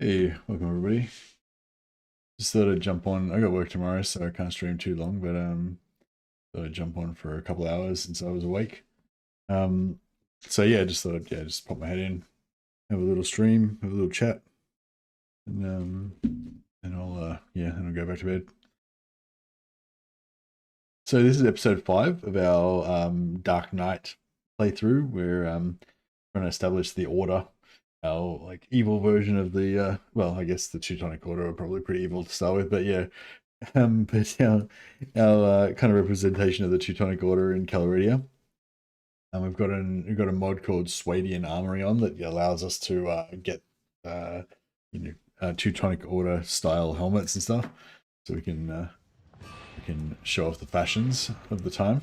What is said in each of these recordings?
Hey, welcome everybody. Just thought I'd jump on. I got work tomorrow, so I can't stream too long, but thought I'd jump on for a couple of hours since I was awake. So yeah, just thought I'd just pop my head in, have a little stream, have a little chat, and I'll go back to bed. So this is episode 5 of our Dark Knight playthrough. We're trying to establish the Order. Our like evil version of the well, I guess the Teutonic Order are probably pretty evil to start with, but yeah, but our kind of representation of the Teutonic Order in Calradia. And we've got a mod called Swadian Armoury on that allows us to get Teutonic Order style helmets and stuff, so we can show off the fashions of the time.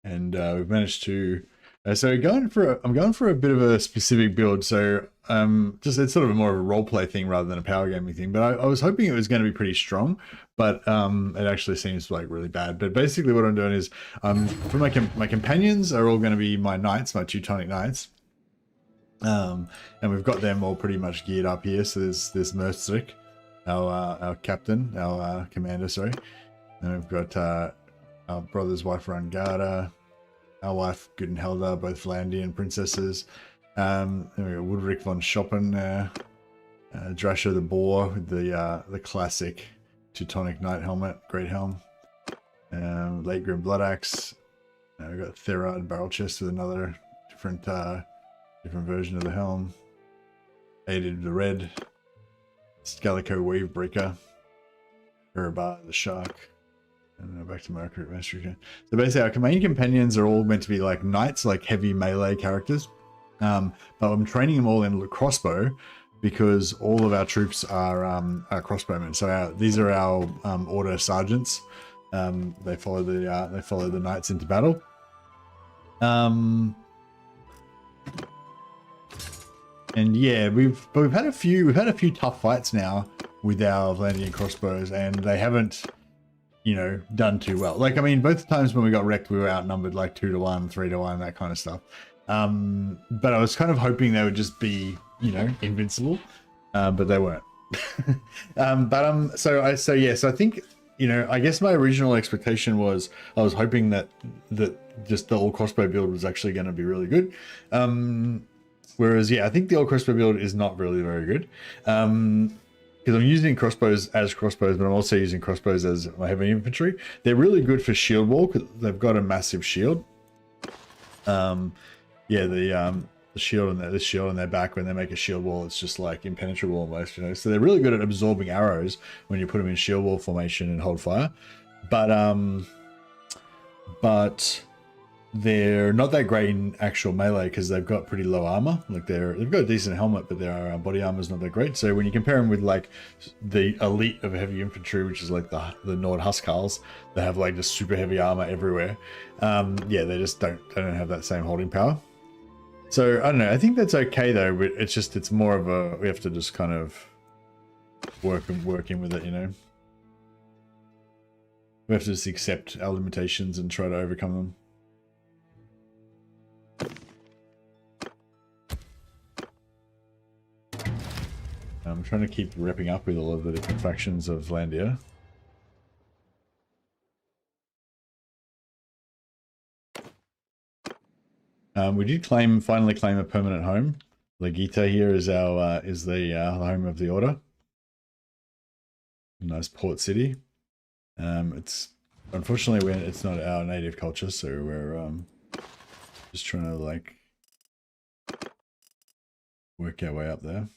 And we've managed to. So I'm going for a bit of a specific build. So it's sort of more of a role play thing rather than a power gaming thing. But I was hoping it was going to be pretty strong, but it actually seems like really bad. But basically, what I'm doing is for my companions are all going to be my knights, my Teutonic knights. And we've got them all pretty much geared up here. So there's Mercic, our captain, our commander, sorry, and we've got our brother's wife Rangarda, our wife Gudenhelda, both Vlandian princesses. Then we got Woodric von Schoppen, Drasher the Boar with the classic Teutonic Knight helmet, great helm. Late Grim Bloodaxe. We've got Therard Barrel Chest with another different version of the helm. Aided the Red, Scalico Wavebreaker, Erebar the Shark. And back to Mercury. So basically, our main companions are all meant to be like knights, like heavy melee characters. But I'm training them all in crossbow because all of our troops are crossbowmen. So these are our order sergeants. They follow the knights into battle. And yeah, we've had a few tough fights now with our Vlandian crossbows, and they haven't, done too well. Like, I mean, both times when we got wrecked, we were outnumbered like 2 to 1, 3 to 1, that kind of stuff. But I was kind of hoping they would just be, invincible, but they weren't. So I think, I guess my original expectation was I was hoping that just the all crossbow build was actually going to be really good. Whereas, yeah, I think the all crossbow build is not really very good. Because I'm using crossbows as crossbows, but I'm also using crossbows as my heavy infantry. They're really good for shield wall because they've got a massive shield. The shield and this shield on their back, when they make a shield wall, it's just like impenetrable almost, So they're really good at absorbing arrows when you put them in shield wall formation and hold fire. But they're not that great in actual melee because they've got pretty low armor. Like they've got a decent helmet, but their body armor is not that great. So when you compare them with like the elite of heavy infantry, which is like the Nord Huskarls, they have like just super heavy armor everywhere. Yeah, they just don't have that same holding power. So I don't know. I think that's okay though. But it's more of we have to just kind of work in with it, We have to just accept our limitations and try to overcome them. I'm trying to keep wrapping up with all of the different factions of Vlandia. We did finally claim a permanent home. Legita here is our the home of the Order. Nice port city. It's unfortunately it's not our native culture, so we're just trying to like work our way up there.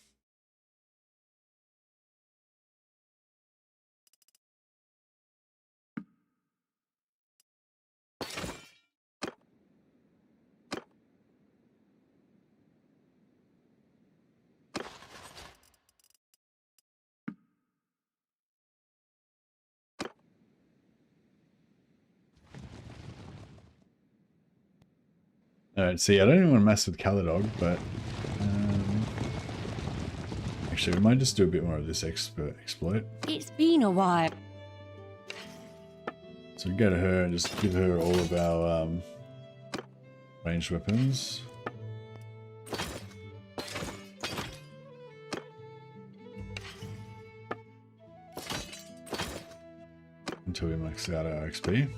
Alright, see, I don't even want to mess with Caladog, but actually, we might just do a bit more of this exploit. It's been a while. So we go to her and just give her all of our ranged weapons. until we max out our XP.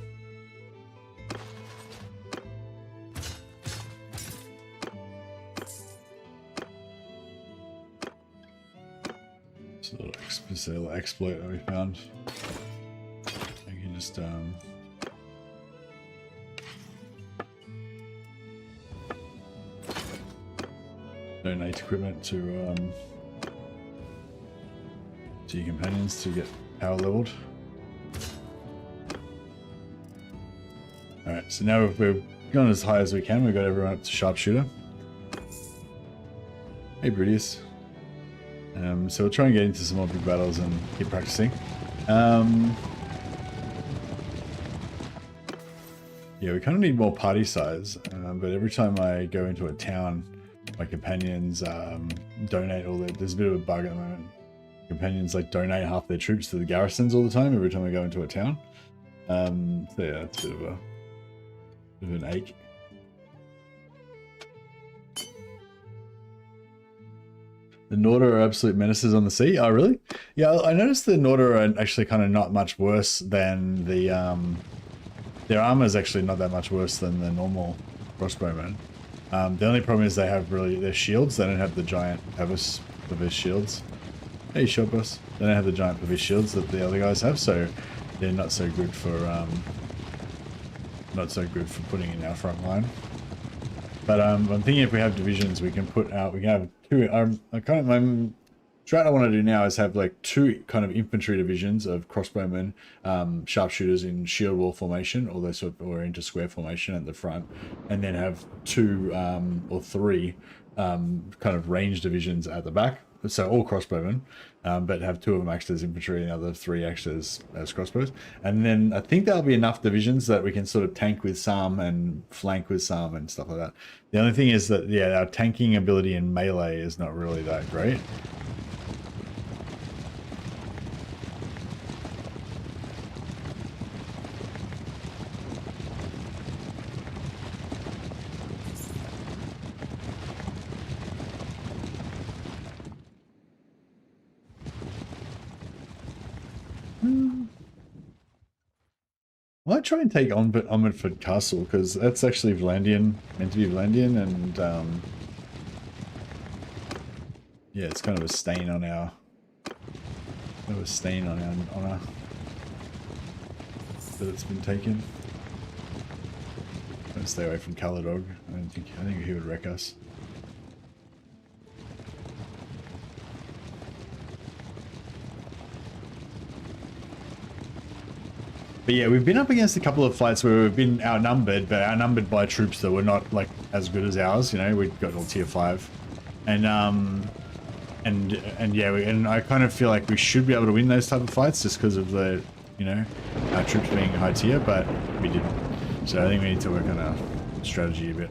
It's a little exploit that we found. You can just donate equipment to your companions to get power leveled. Alright, so now we've gone as high as we can. We've got everyone up to sharpshooter. Hey Brutus. So we'll try and get into some more big battles and keep practicing. Yeah, we kind of need more party size, but every time I go into a town, my companions donate all their... There's a bit of a bug at the moment. Companions like donate half their troops to the garrisons all the time every time I go into a town. So yeah, it's a bit of an ache. The Norda are absolute menaces on the sea. Oh, really? Yeah, I noticed the Norda are actually kind of not much worse than the... their armor is actually not that much worse than the normal crossbowmen. The only problem is they have their shields. They don't have the giant Pavis shields. Hey, shot boss. They don't have the giant Pavis shields that the other guys have, so they're not so good for putting in our front line. But I'm thinking if we have divisions, we can have two. My strat I want to do now is have like two kind of infantry divisions of crossbowmen, sharpshooters in shield wall formation, or into square formation at the front, and then have two or three kind of range divisions at the back. So all crossbowmen, but have two of them act as infantry and the other three act as crossbows. And then I think that'll be enough divisions that we can sort of tank with some and flank with some and stuff like that. The only thing is that, yeah, our tanking ability in melee is not really that great. I might try and take Omidford Castle, because that's actually Vlandian, meant to be Vlandian, and yeah, it's kind of a stain on our honor that it's been taken. I'm gonna stay away from Calradia. I think he would wreck us. But yeah, we've been up against a couple of fights where we've been outnumbered, but outnumbered by troops that were not like as good as ours. You know, we got all tier 5, and yeah, and I kind of feel like we should be able to win those type of fights just because of the, you know, our troops being high tier, but we didn't. So I think we need to work on our strategy a bit.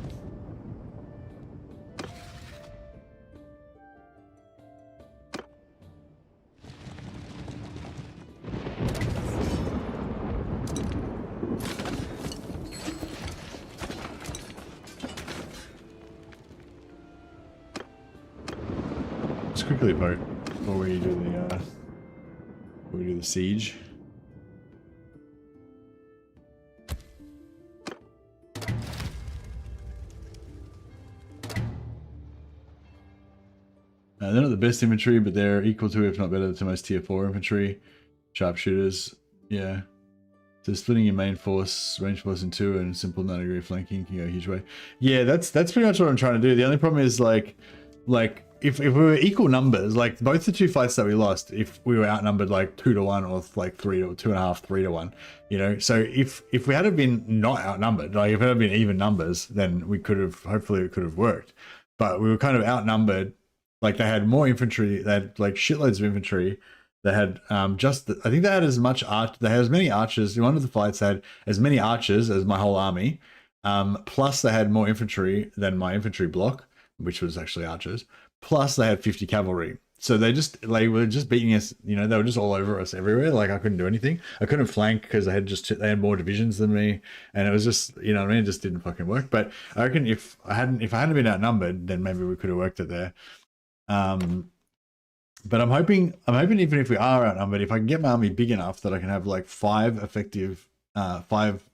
Quickly vote before we do the siege. They're not the best infantry, but they're equal to, if not better, to most tier 4 infantry. Sharpshooters, yeah. So splitting your main force, range force in two, and simple 9-degree flanking can go a huge way. Yeah, that's pretty much what I'm trying to do. The only problem is like if we were equal numbers, like both the two fights that we lost, if we were outnumbered like 2 to 1 or like 2.5, 3 to 1, you know. So if we had been not outnumbered, like if it had been even numbers, then we could have, hopefully it could have worked. But we were kind of outnumbered. Like they had more infantry, they had like shitloads of infantry. They had I think they had as much they had as many archers. One of the fights had as many archers as my whole army. Plus they had more infantry than my infantry block, which was actually archers. Plus they had 50 cavalry. So they were just beating us, you know, they were just all over us everywhere. Like I couldn't do anything. I couldn't flank because they had more divisions than me. And it was just, you know what I mean? It just didn't fucking work. But I reckon if I hadn't been outnumbered, then maybe we could have worked it there. But I'm hoping even if we are outnumbered, if I can get my army big enough that I can have like 5 effective, 5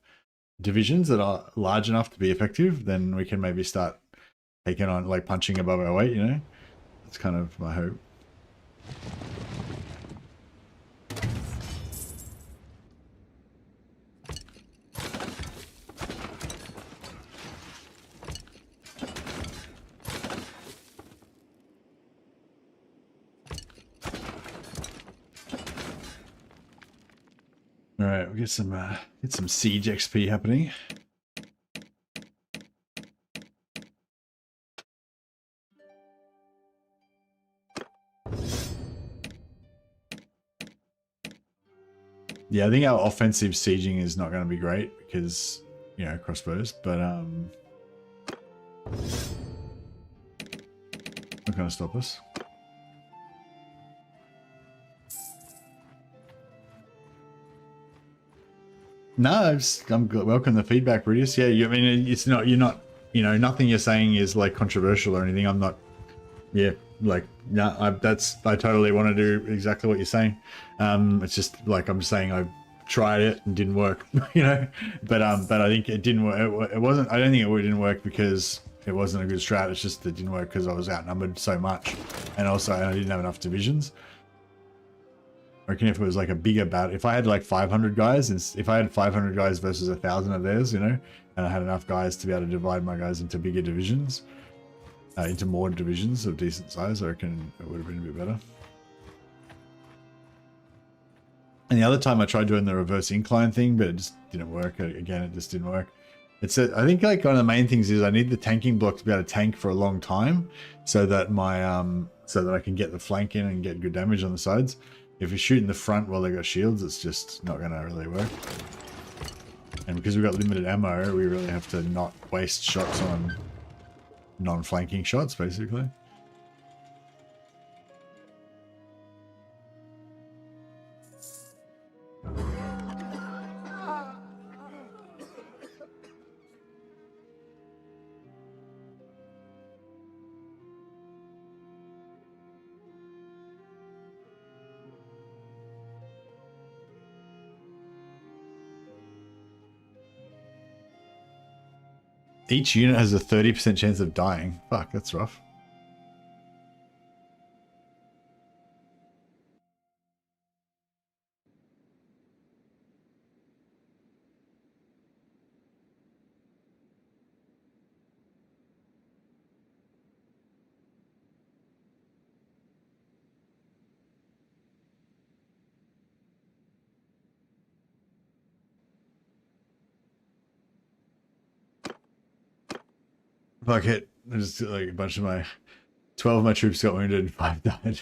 divisions that are large enough to be effective, then we can maybe start taking on, like, punching above our weight, you know? That's kind of my hope. All right, we get some siege XP happening. Yeah, I think our offensive sieging is not going to be great because, you know, crossbows, but not going to stop us. No, I'm welcome the feedback, Brutus. Yeah, I mean, it's not, you're not, you know, nothing you're saying is like controversial or anything. I'm not, yeah, like, no, I totally want to do exactly what you're saying. It's just like, I'm saying I've tried it and didn't work, you know, but I think it didn't work. It wasn't, I don't think it didn't work because it wasn't a good strat. It's just, it didn't work because I was outnumbered so much. And also I didn't have enough divisions. I reckon if it was like a bigger battle, if I had like 500 guys, and if I had 500 guys versus 1,000 of theirs, you know, and I had enough guys to be able to divide my guys into bigger divisions, into more divisions of decent size, I reckon it would have been a bit better. And the other time I tried doing the reverse incline thing, but it just didn't work. Again, it just didn't work. I think like one of the main things is I need the tanking block to be able to tank for a long time, so that my so that I can get the flank in and get good damage on the sides. If you're shooting the front while they got shields, it's just not going to really work. And because we've got limited ammo, we really have to not waste shots on non-flanking shots, basically. Each unit has a 30% chance of dying. Fuck, that's rough. Fuck it. I just like a bunch of my 12 of my troops got wounded and 5 died.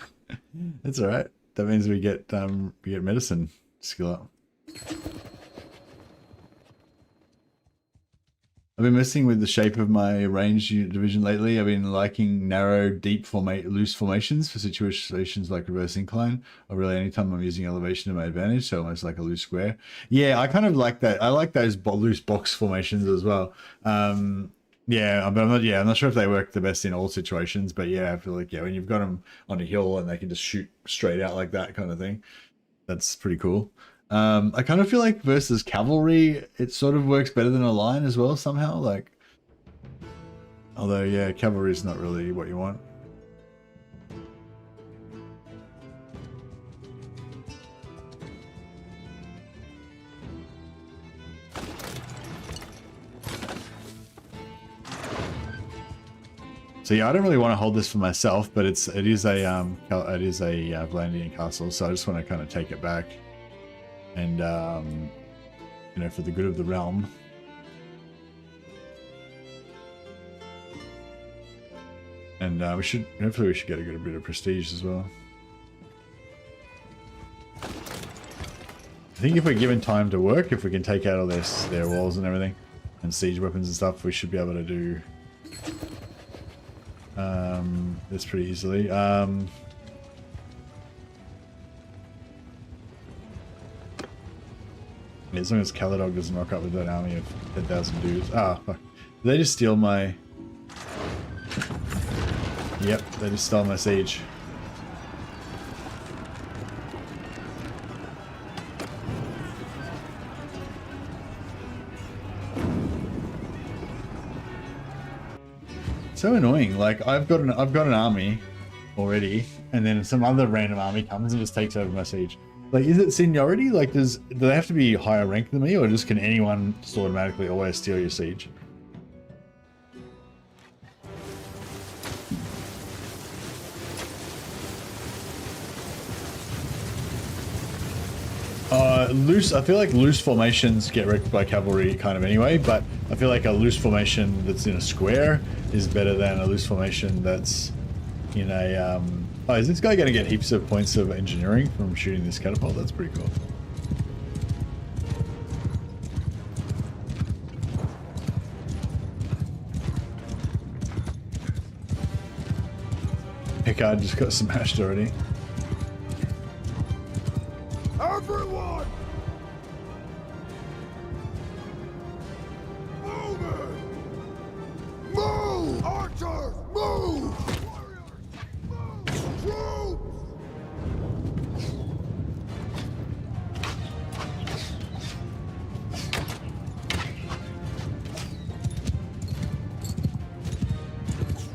That's alright. That means we get medicine skill up. I've been messing with the shape of my ranged unit division lately. I've been liking narrow, deep loose formations for situations like reverse incline, or really anytime I'm using elevation to my advantage, so almost like a loose square. Yeah, I kind of like that. I like those loose box formations as well. Yeah, but I'm not sure if they work the best in all situations, but yeah, I feel like, yeah, when you've got them on a hill and they can just shoot straight out like that kind of thing, that's pretty cool. I kind of feel like versus cavalry, it sort of works better than a line as well somehow, like, although, yeah, cavalry is not really what you want. So yeah, I don't really want to hold this for myself, but it is a Vlandian castle, so I just want to kind of take it back, and you know, for the good of the realm. And hopefully we should get a good bit of prestige as well. I think if we're given time to work, if we can take out all their walls and everything, and siege weapons and stuff, we should be able to do this pretty easily. Yeah, as long as Calradia doesn't rock up with that army of 10,000 dudes. Ah, fuck. Did they just steal my... Yep, they just stole my siege. So annoying. Like I've got an army already, and then some other random army comes and just takes over my siege. Like, is it seniority? Like, do they have to be higher rank than me, or just can anyone just automatically always steal your siege? Loose. I feel like loose formations get wrecked by cavalry kind of anyway, but I feel like a loose formation that's in a square is better than a loose formation that's in a. Oh, is this guy going to get heaps of points of engineering from shooting this catapult? That's pretty cool. Pickard just got smashed already. Everyone! Move! Move! Archers, move! Warriors, move! Troops!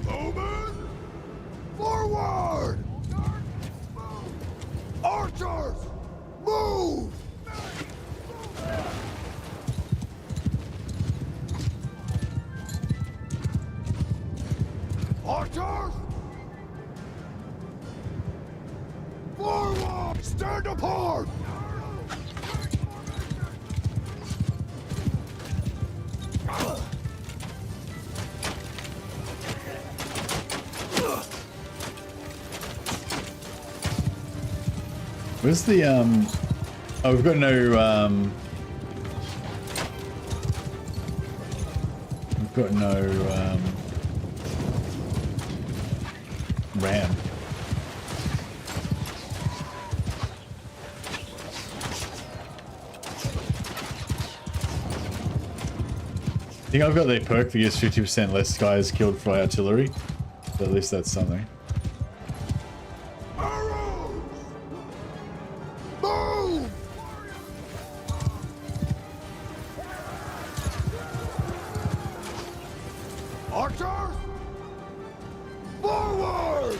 Moving! Forward! Archers! Move! Archers! Forward! Stand apart! Where's the oh, we've got no we've got no ram. I think I've got the perk that gives 50% less guys killed by artillery, but at least that's something. Archers! Forward!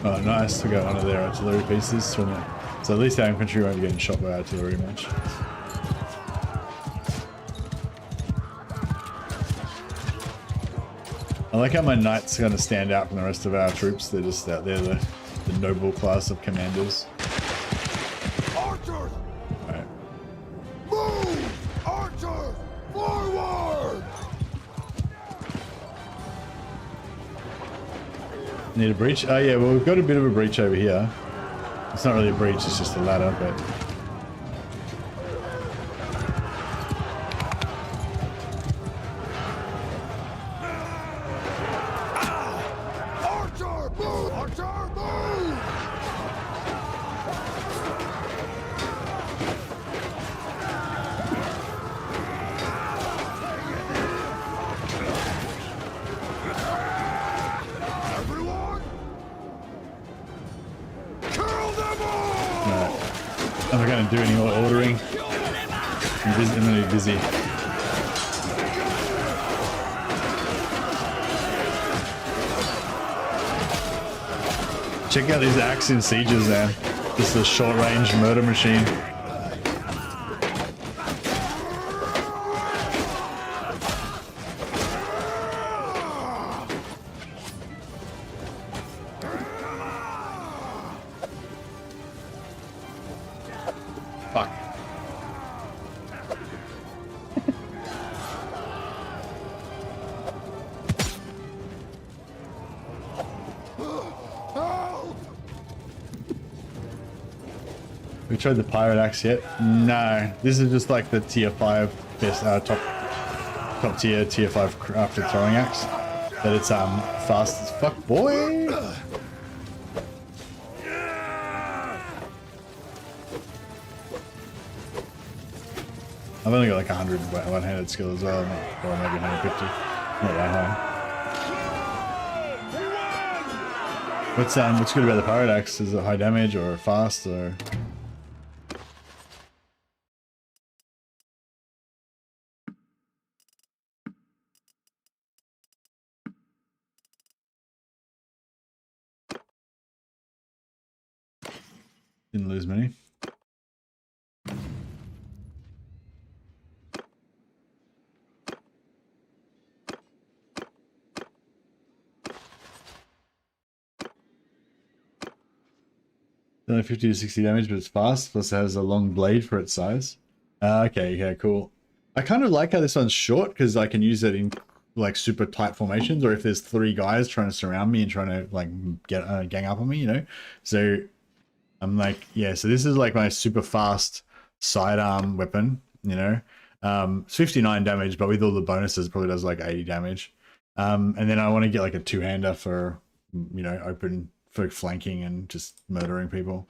Oh, nice. We got one of their artillery pieces from it. So at least our infantry won't be getting shot by artillery much. I like how my knights kind of stand out from the rest of our troops. They're just out there, the noble class of commanders. Archers! Alright. Move! Archers! Forward! Need a breach? Oh yeah, well we've got a bit of a breach over here. It's not really a breach, it's just a ladder, but... Archer! Move! Archer! Move! Everyone! Kill them all! No. I'm not going to do any more ordering. I'm really busy. Check out these axe in sieges, man. Just a short-range murder machine. Fuck. Help! We tried the pirate axe yet? No. This is just like the tier 5 best top tier 5 crafted throwing axe. But it's fast as fuck, boy. I've only got like 100 one-handed skill as well, or maybe 150. Not that high. What's good about the pirate axe? Is it high damage or fast or? Didn't lose many. Only 50 to 60 damage, but it's fast. Plus, it has a long blade for its size. Okay, yeah, cool. I kind of like how this one's short because I can use it in like super tight formations, or if there's 3 guys trying to surround me and trying to like get gang up on me, you know. So I'm like, yeah. So this is like my super fast sidearm weapon, you know. It's 59 damage, but with all the bonuses, it probably does like 80 damage. And then I want to get like a 2-hander for, you know, open. For flanking and just murdering people.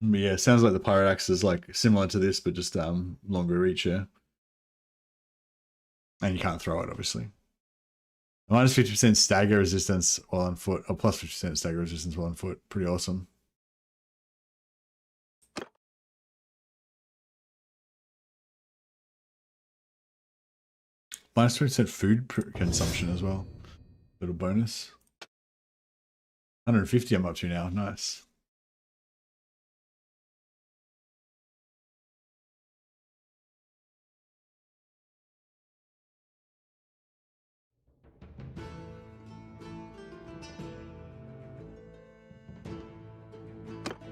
But yeah, sounds like the pirate axe is like similar to this, but just longer reach, yeah. And you can't throw it, obviously. Minus 50% stagger resistance while on foot, or plus 50% stagger resistance while on foot. Pretty awesome. Minus 20% food consumption as well. Little bonus. 150 I'm up to now. Nice.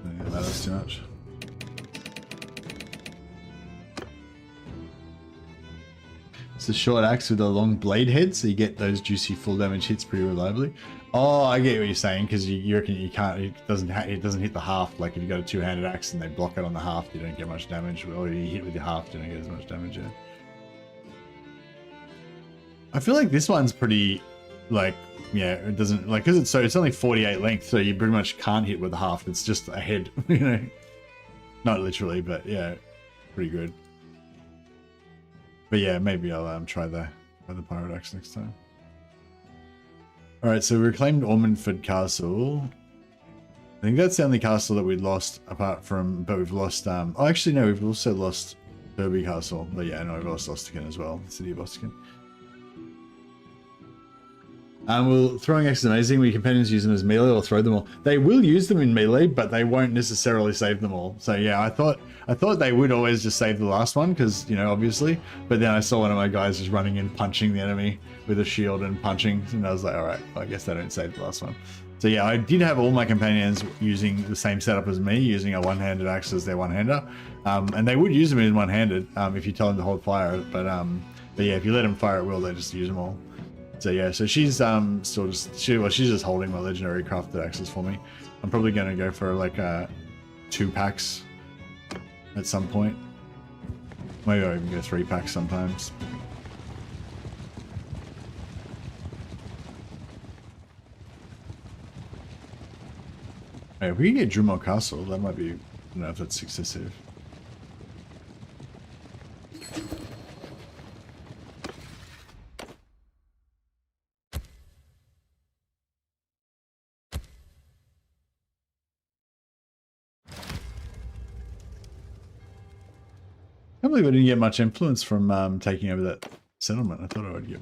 Yeah, that's too much. It's a short axe with a long blade head, so you get those juicy full damage hits pretty reliably. Oh, I get what you're saying, because you reckon you can't. It doesn't hit the half. Like if you got a 2-handed axe and they block it on the half, you don't get much damage. Or you hit with your half, you don't get as much damage. Yeah. I feel like this one's pretty, like, yeah, it doesn't like because it's only 48 length, so you pretty much can't hit with the half. It's just a head, you know, not literally, but yeah, pretty good. But yeah, maybe I'll try the pirate axe next time. All right, so we reclaimed Ormondford Castle. I think that's the only castle that we lost apart from, but we've lost. Oh, actually no, we've also lost Derby Castle. But yeah, no, we've lost Ostican as well, the city of Ostican. Well, throwing axes is amazing. We companions use them as melee or throw them all. They will use them in melee, but they won't necessarily save them all. So yeah, I thought they would always just save the last one because, you know, obviously. But then I saw one of my guys just running in, punching the enemy with a shield and punching, and I was like, all right, well, I guess they don't save the last one. So yeah, I did have all my companions using the same setup as me, using a one-handed axe as their one-hander, and they would use them in one-handed if you tell them to hold fire. But yeah, if you let them fire at will, they just use them all. So yeah, so she's still just she's just holding my legendary crafted axes for me. I'm probably gonna go for like 2 packs at some point. Maybe I'll even go 3 packs sometimes. Hey, if we can get Drumore Castle, that might be, I don't know if that's excessive. I can't believe I didn't get much influence from taking over that settlement. I thought I would get.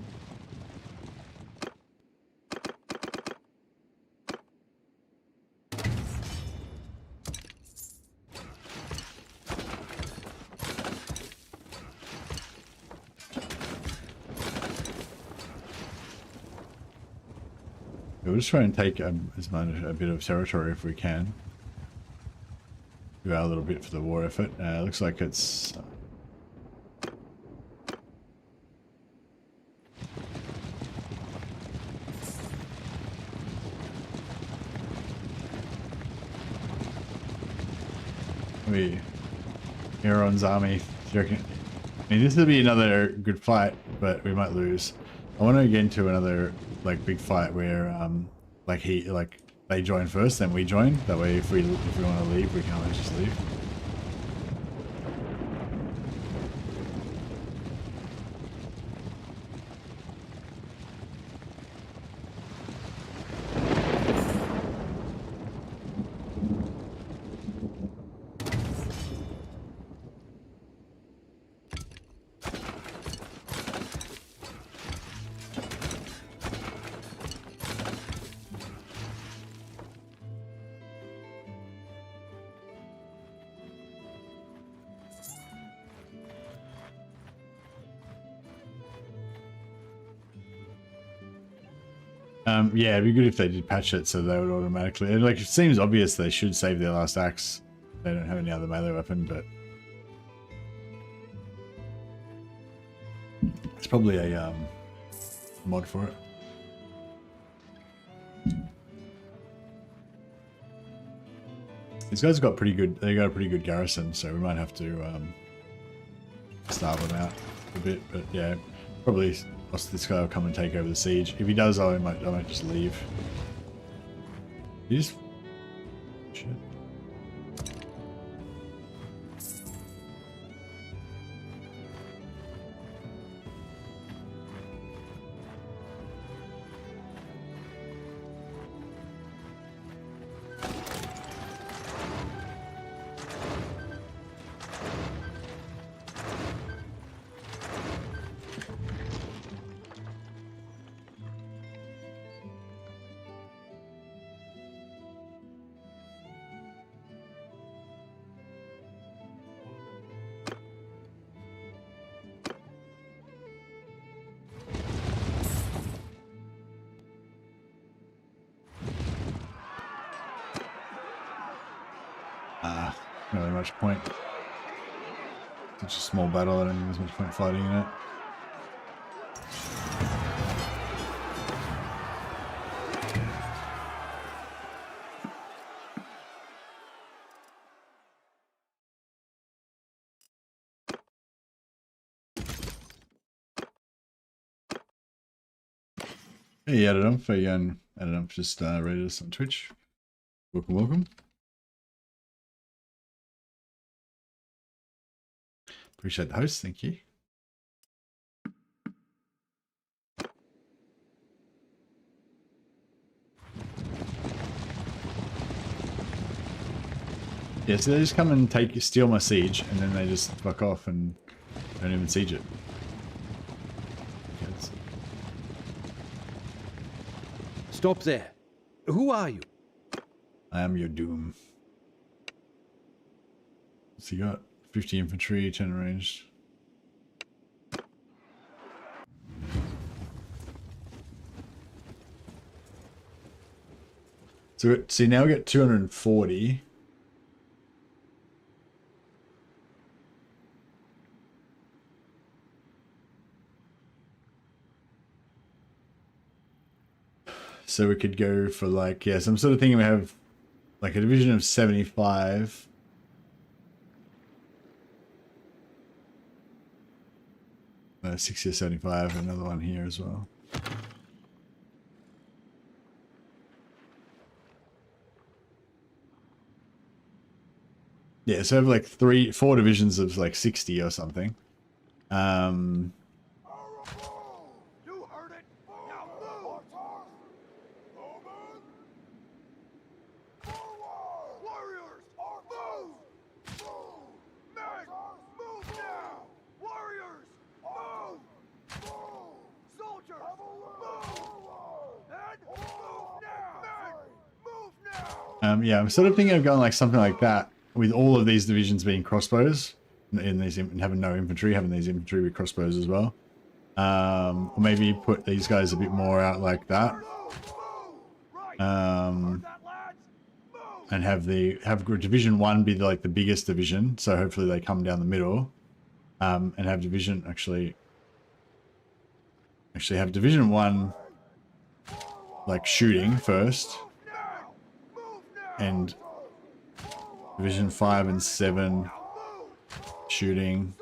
We'll just try and take a bit of territory if we can. Do our little bit for the war effort. Looks like it's. Aaron's army. Do you reckon? I mean, this will be another good fight, but we might lose. I want to get into another like big fight where like they join first, then we join. That way, if we want to leave, we can always just leave. Yeah, it'd be good if they did patch it so they would automatically. Like, it seems obvious they should save their last axe. They don't have any other melee weapon, but it's probably a mod for it. These guys got pretty good. They got a pretty good garrison, so we might have to starve them out a bit. But yeah, probably this guy will come and take over the siege. If he does, I might just leave. He just shit. Not really much point. Such a small battle, I don't think there's much point fighting in it. Hey, Adam, Adam just rated us on Twitch. Welcome, welcome. Appreciate the host, thank you. Yeah, so they just come and steal my siege, and then they just fuck off and don't even siege it. Kids. Stop there. Who are you? I am your doom. What's he got? 50 infantry, 10 ranged. So see, now we get 240. So we could go for like, yeah, so I'm sort of thinking we have like a division of 75. 60 or 75, another one here as well. Yeah, so I have like 4 divisions of like 60 or something. You heard it. Now move. Warriors, move. Men, move now. Warriors, move. Soldiers, move. And move now. Men, move now. Yeah, I'm sort of thinking of going like something like that, with all of these divisions being crossbows, and having no infantry, having these infantry with crossbows as well. Or maybe put these guys a bit more out like that. And have division 1 be like the biggest division, so hopefully they come down the middle. And have division actually have division 1 like shooting first, and division 5 and 7 shooting.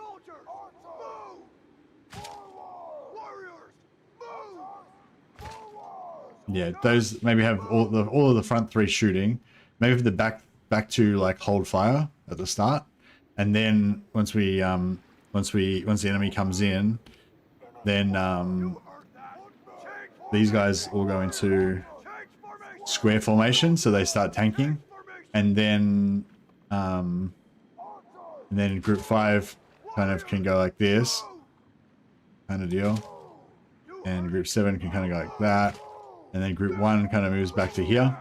Yeah, those maybe have all of the front 3 shooting. Maybe the back 2 like hold fire at the start, and then once the enemy comes in, then these guys all go into square formation, so they start tanking, and then group 5 kind of can go like this kind of deal, and group 7 can kind of go like that, and then group 1 kind of moves back to here,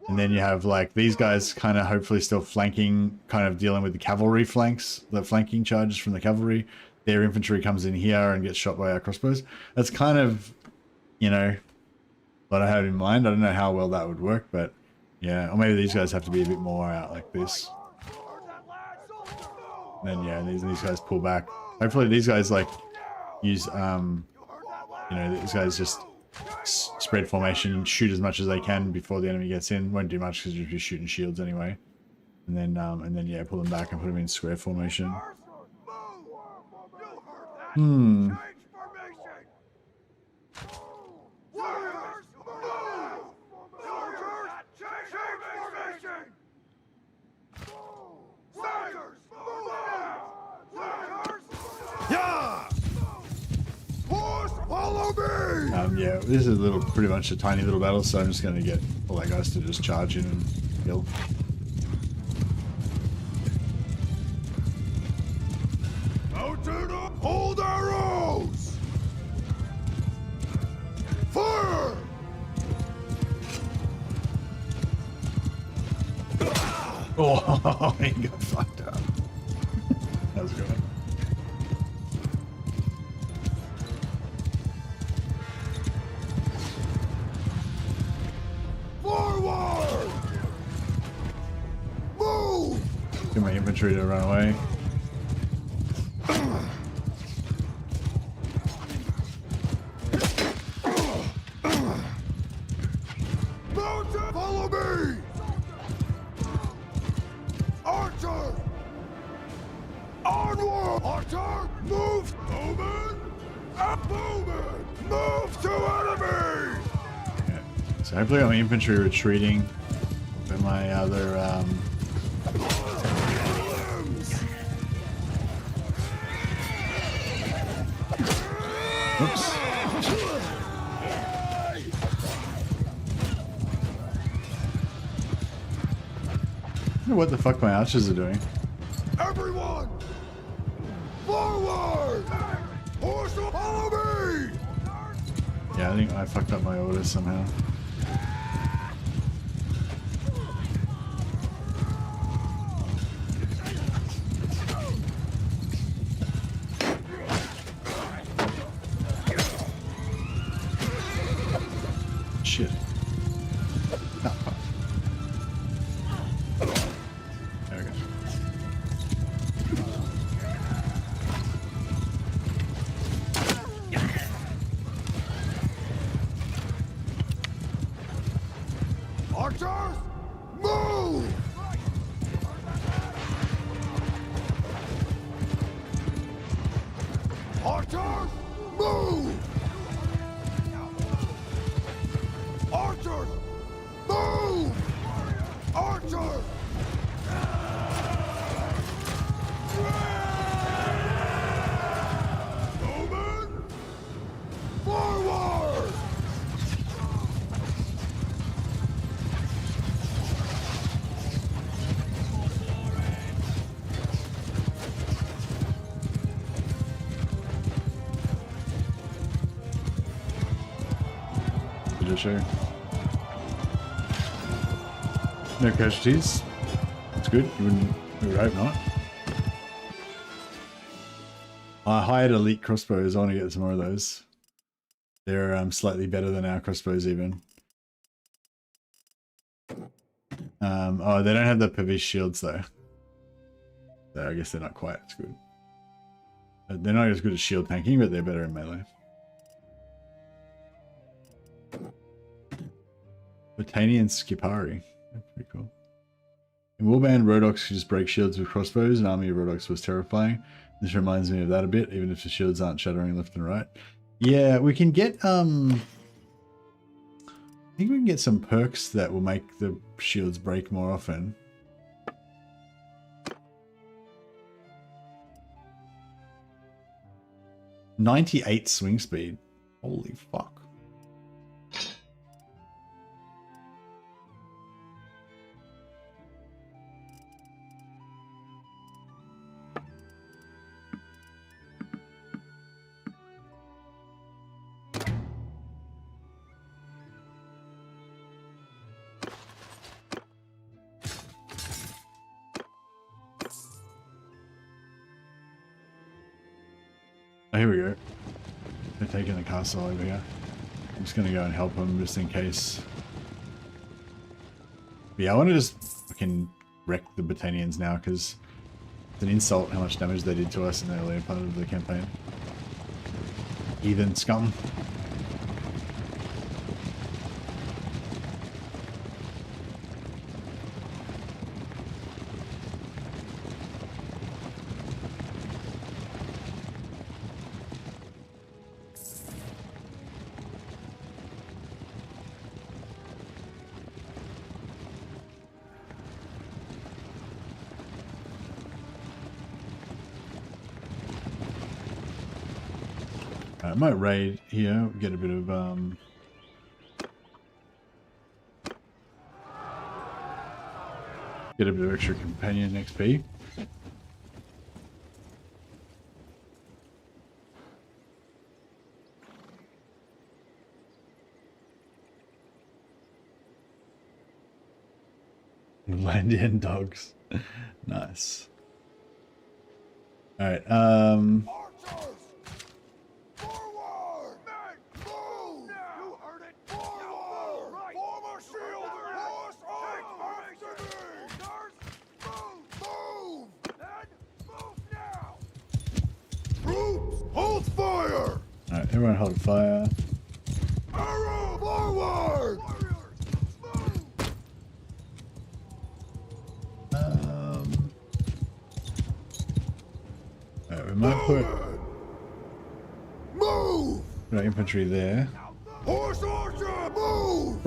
and then you have like these guys kind of hopefully still flanking, kind of dealing with the cavalry flanks, the flanking charges from the cavalry. Their infantry comes in here and gets shot by our crossbows. That's kind of, you know, what I had in mind. I don't know how well that would work, but yeah, or maybe these guys have to be a bit more out like this. And then yeah, these guys pull back. Hopefully these guys like use you know, these guys just spread formation, shoot as much as they can before the enemy gets in. Won't do much because you're just shooting shields anyway. And then yeah, pull them back and put them in square formation. Hmm. Yeah, this is pretty much a tiny little battle, so I'm just going to get all that guys to just charge in and kill. Mounted up! Hold arrows! Fire! Oh, he got fucked up. That was good. Forward! Move! Get my infantry to run away. Mounted! Follow me! Archer! Onward! Archer! Move! Bowman! Up Bowman! Move to enemy! Yeah. So hopefully my infantry retreating. But my other oops. I don't know what the fuck my archers are doing. Everyone! Forward! Horse, follow me! Yeah, I think I fucked up my orders somehow. Shit. Oh, fuck. There we go. Archers, move! Archers, move! Archers, move! Archers! Bowman, forward! Sure. No casualties. That's good. You would hope not. I hired elite crossbows. I want to get some more of those. They're slightly better than our crossbows even. Oh, they don't have the Pavis shields though. So I guess they're not quite as good. They're not as good as shield tanking, but they're better in melee. Botanian Skipari. That's pretty cool. In Warband, Rhodoks could just break shields with crossbows. An army of Rhodoks was terrifying. This reminds me of that a bit, even if the shields aren't shattering left and right. Yeah, we can get I think we can get some perks that will make the shields break more often. .98 swing speed. Holy fuck. Oh, here we go. They're taking the castle over here. I'm just gonna go and help them just in case. But yeah, I want to just fucking wreck the Britannians now because it's an insult how much damage they did to us in the earlier part of the campaign. Heathen scum. I might raid here, get a bit of extra companion XP. Vlandian dogs. Nice. Alright, Archers! Forward! Men, move! You heard it! Forward! Right. Form a shield! Horse arms! Move! And move now! Troops, hold fire! alright, everyone hold fire. Arrow forward! Alright, we might put Move! our infantry there. Horse archer, move!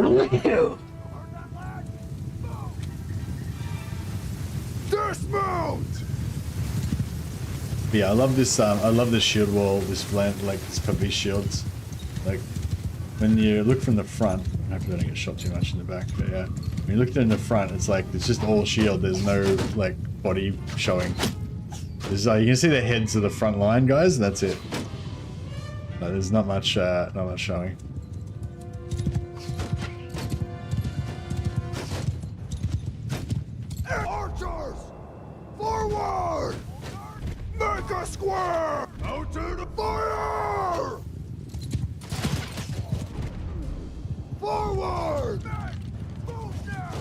Dismount! But yeah, I love this. I love this shield wall. This like this for these shields. Like when you look from the front, hopefully I don't get shot too much in the back. But yeah, when you look in the front, it's like it's just all shield. There's no like body showing. There's you can see the heads of the front line guys, and that's it. No, there's not much showing. Archers! Forward! Make a square! Out to the fire! Forward! Move now!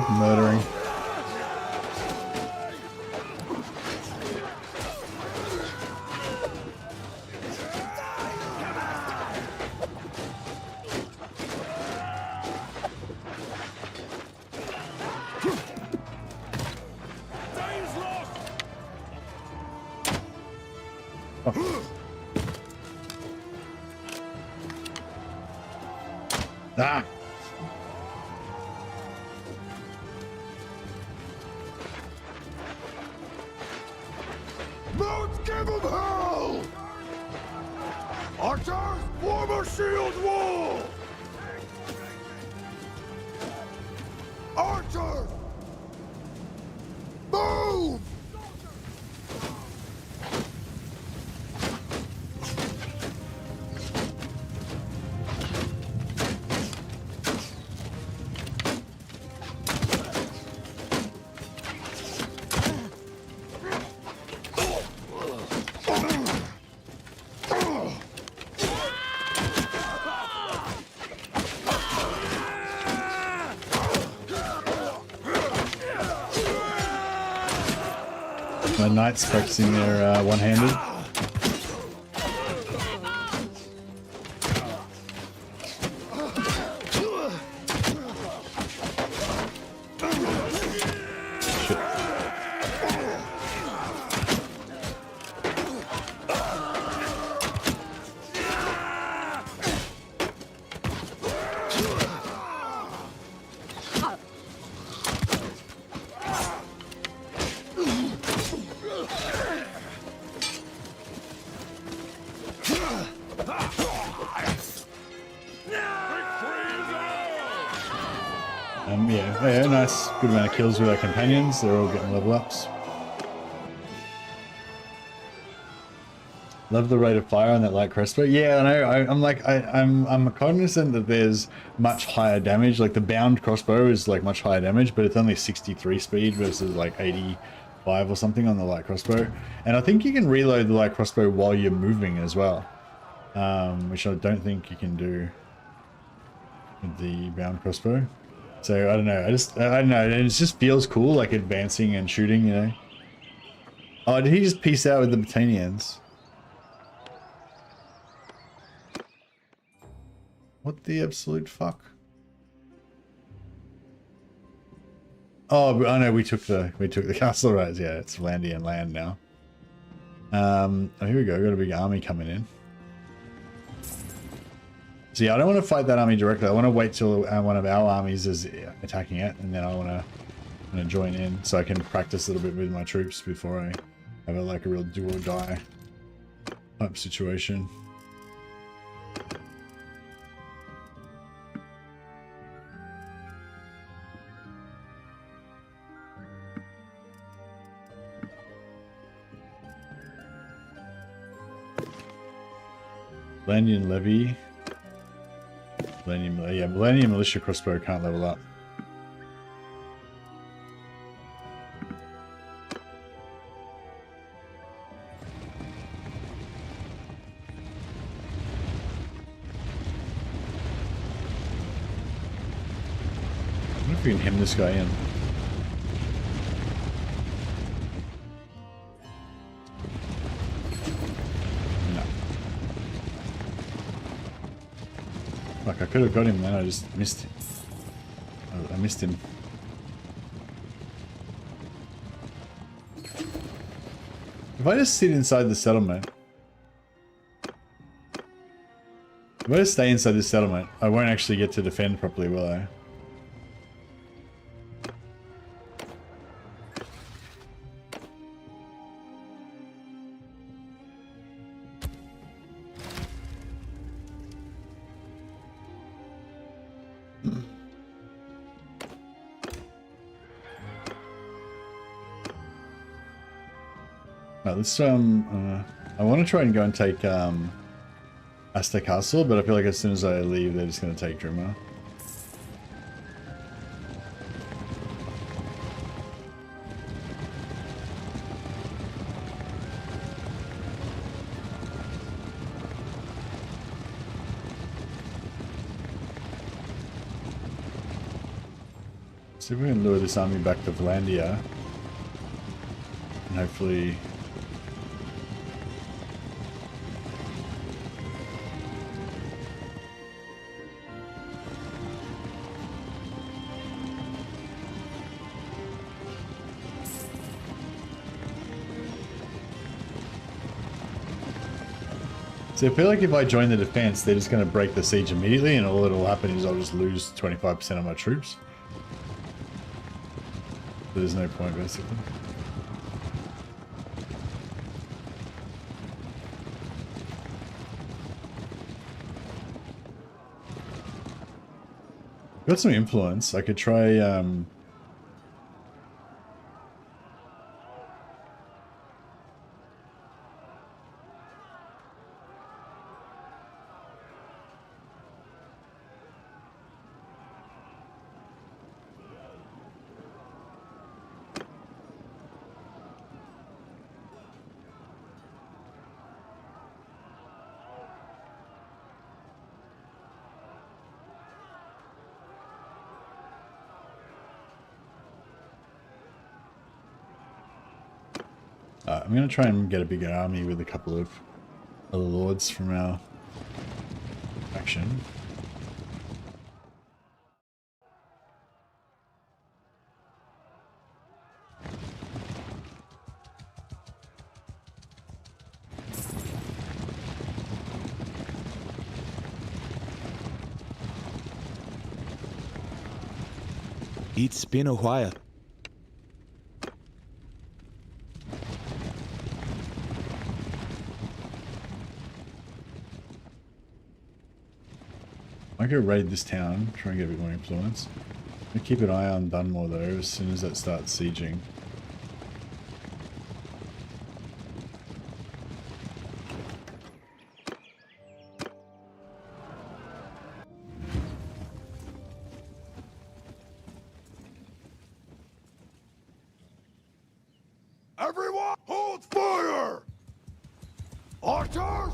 Murdering. Ah! Mount, give him hell! Archers, form a shield wall! Archers! Move! My knights practicing their one-handed. Shit. Yeah, nice. Good amount of kills with our companions. They're all getting level ups. Love the rate of fire on that light crossbow. Yeah, I know. I'm cognizant that there's much higher damage. Like the bound crossbow is like much higher damage, but it's only 63 speed versus like 85 or something on the light crossbow. And I think you can reload the light crossbow while you're moving as well, which I don't think you can do with the bound crossbow. So I don't know. I don't know. It just feels cool, like advancing and shooting. You know. Oh, did he just peace out with the Battanians? What the absolute fuck? Oh, I know we took the castle, right? Yeah, it's Vlandian land now. Oh, here we go. Got a big army coming in. See, I don't want to fight that army directly. I want to wait till one of our armies is attacking it, and then I want to join in so I can practice a little bit with my troops before I have like a real do or die type situation. Vlandian levy. Vlandian militia crossbow can't level up. I wonder if we can hem this guy in. Fuck, I could have got him then, I just missed. I missed him. If I just sit inside the settlement... If I just stay inside this settlement, I won't actually get to defend properly, will I? Let's I want to try and go and take Asta Castle, but I feel like as soon as I leave, they're just going to take Drimmer. See if we can lure this army back to Vlandia, and hopefully. So I feel like if I join the defense, they're just going to break the siege immediately, and all that'll happen is I'll just lose 25% of my troops. So there's no point, basically. Got some influence. I could try I'm going to try and get a bigger army with a couple of other lords from our faction. It's been a while. I go raid this town, try and get a bit more influence. I keep an eye on Dunmore though as soon as it starts sieging. Everyone, hold fire! Archers,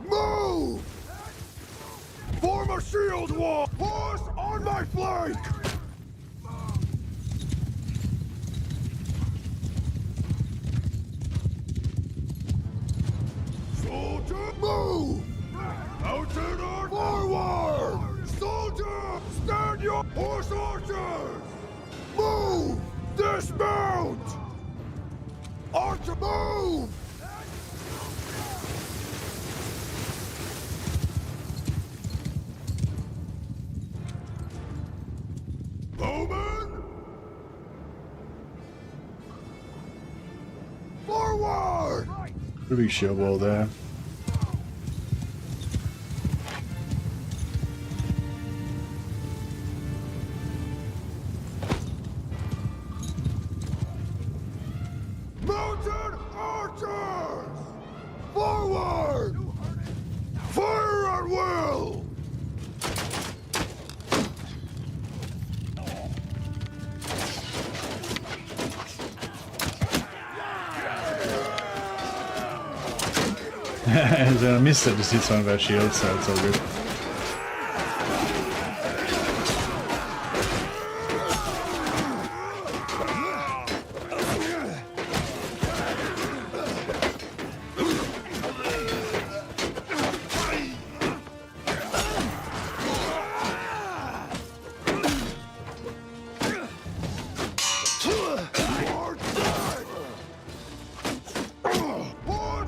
move! Form a shield wall! Horse on my flank! Soldier, move! Mounted archer, forward! Soldier, stand your horse archers! Move! Dismount! Archer, move! Bowman! Forward! Pretty big shield wall there. Mounted archers! Forward! Fire at will! I missed it, just hit some of our shields, so it's all good.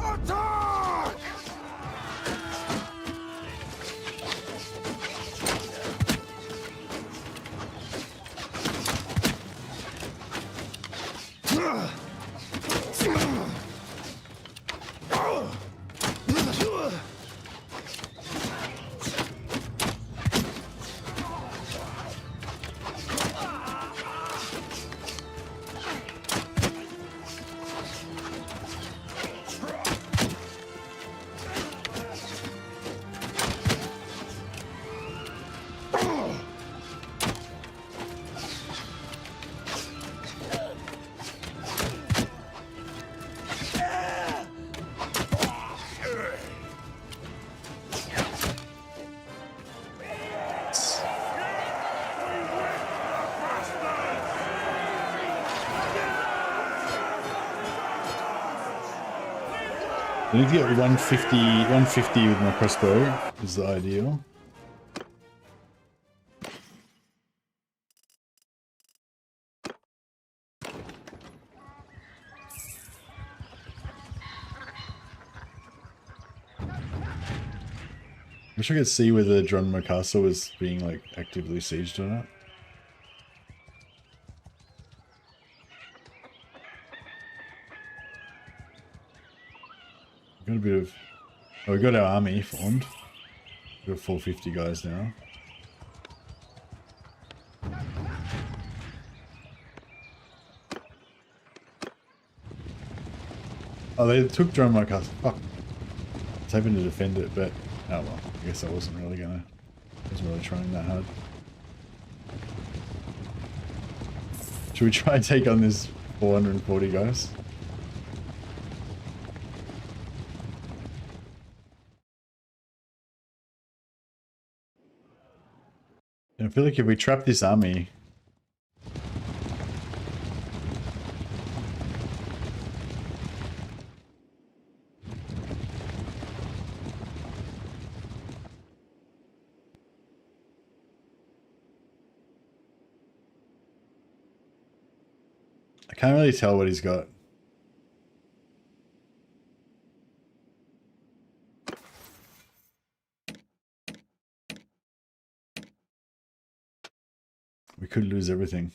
Attack! I need to get 150 with my crossbow is the ideal. Wish I could see whether Dronma Castle was being like actively sieged or not. Got a bit of... Oh, we got our army formed. We got 450 guys now. Oh, they took Dronma Castle. Fuck. I was hoping to defend it, but... Oh well, I guess I wasn't really trying that hard. Should we try and take on this 440 guys? I feel like if we trap this army... I can't really tell what he's got. We could lose everything.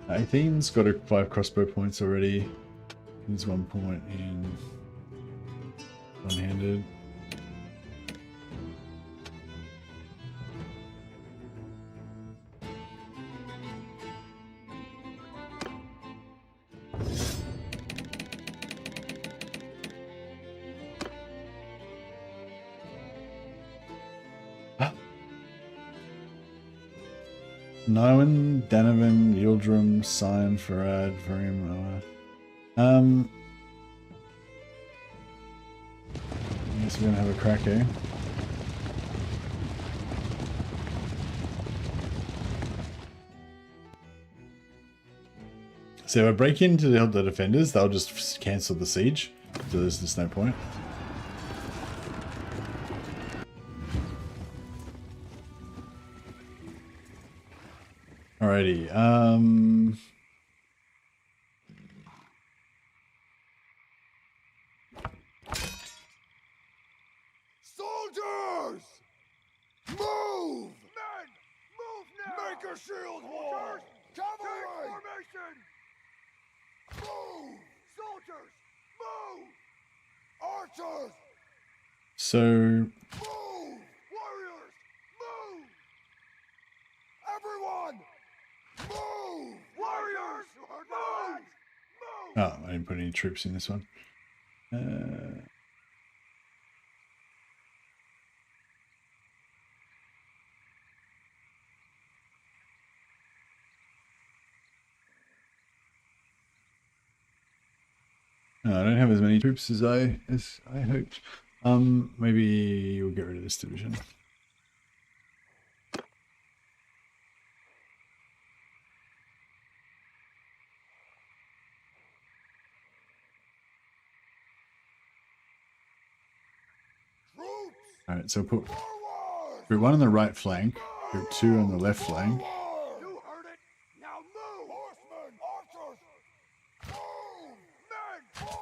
Athene's got 5 crossbow points already. He's 1 point in one-handed. Noan, Danovan, Yildrim, Sion, Farad, Varim, I guess we're gonna have a crack, eh? So if I break into the defenders, they'll just cancel the siege. So there's just no point. Alrighty, Soldiers! Move! Men! Move now! Make a shield wall! Cavalry! Formation! Move! Soldiers! Move! Archers! so Move! Warriors! Move! Everyone! Move! Warriors! Move! Move! oh, I didn't put any troops in this one. No, I don't have as many troops as I hoped. Maybe we'll get rid of this division. Troops! Alright, so put Forward! group 1 on the right flank, group 2 on the left flank. Forward! You heard it! Now move! Horsemen! Archers! Move! Men! Move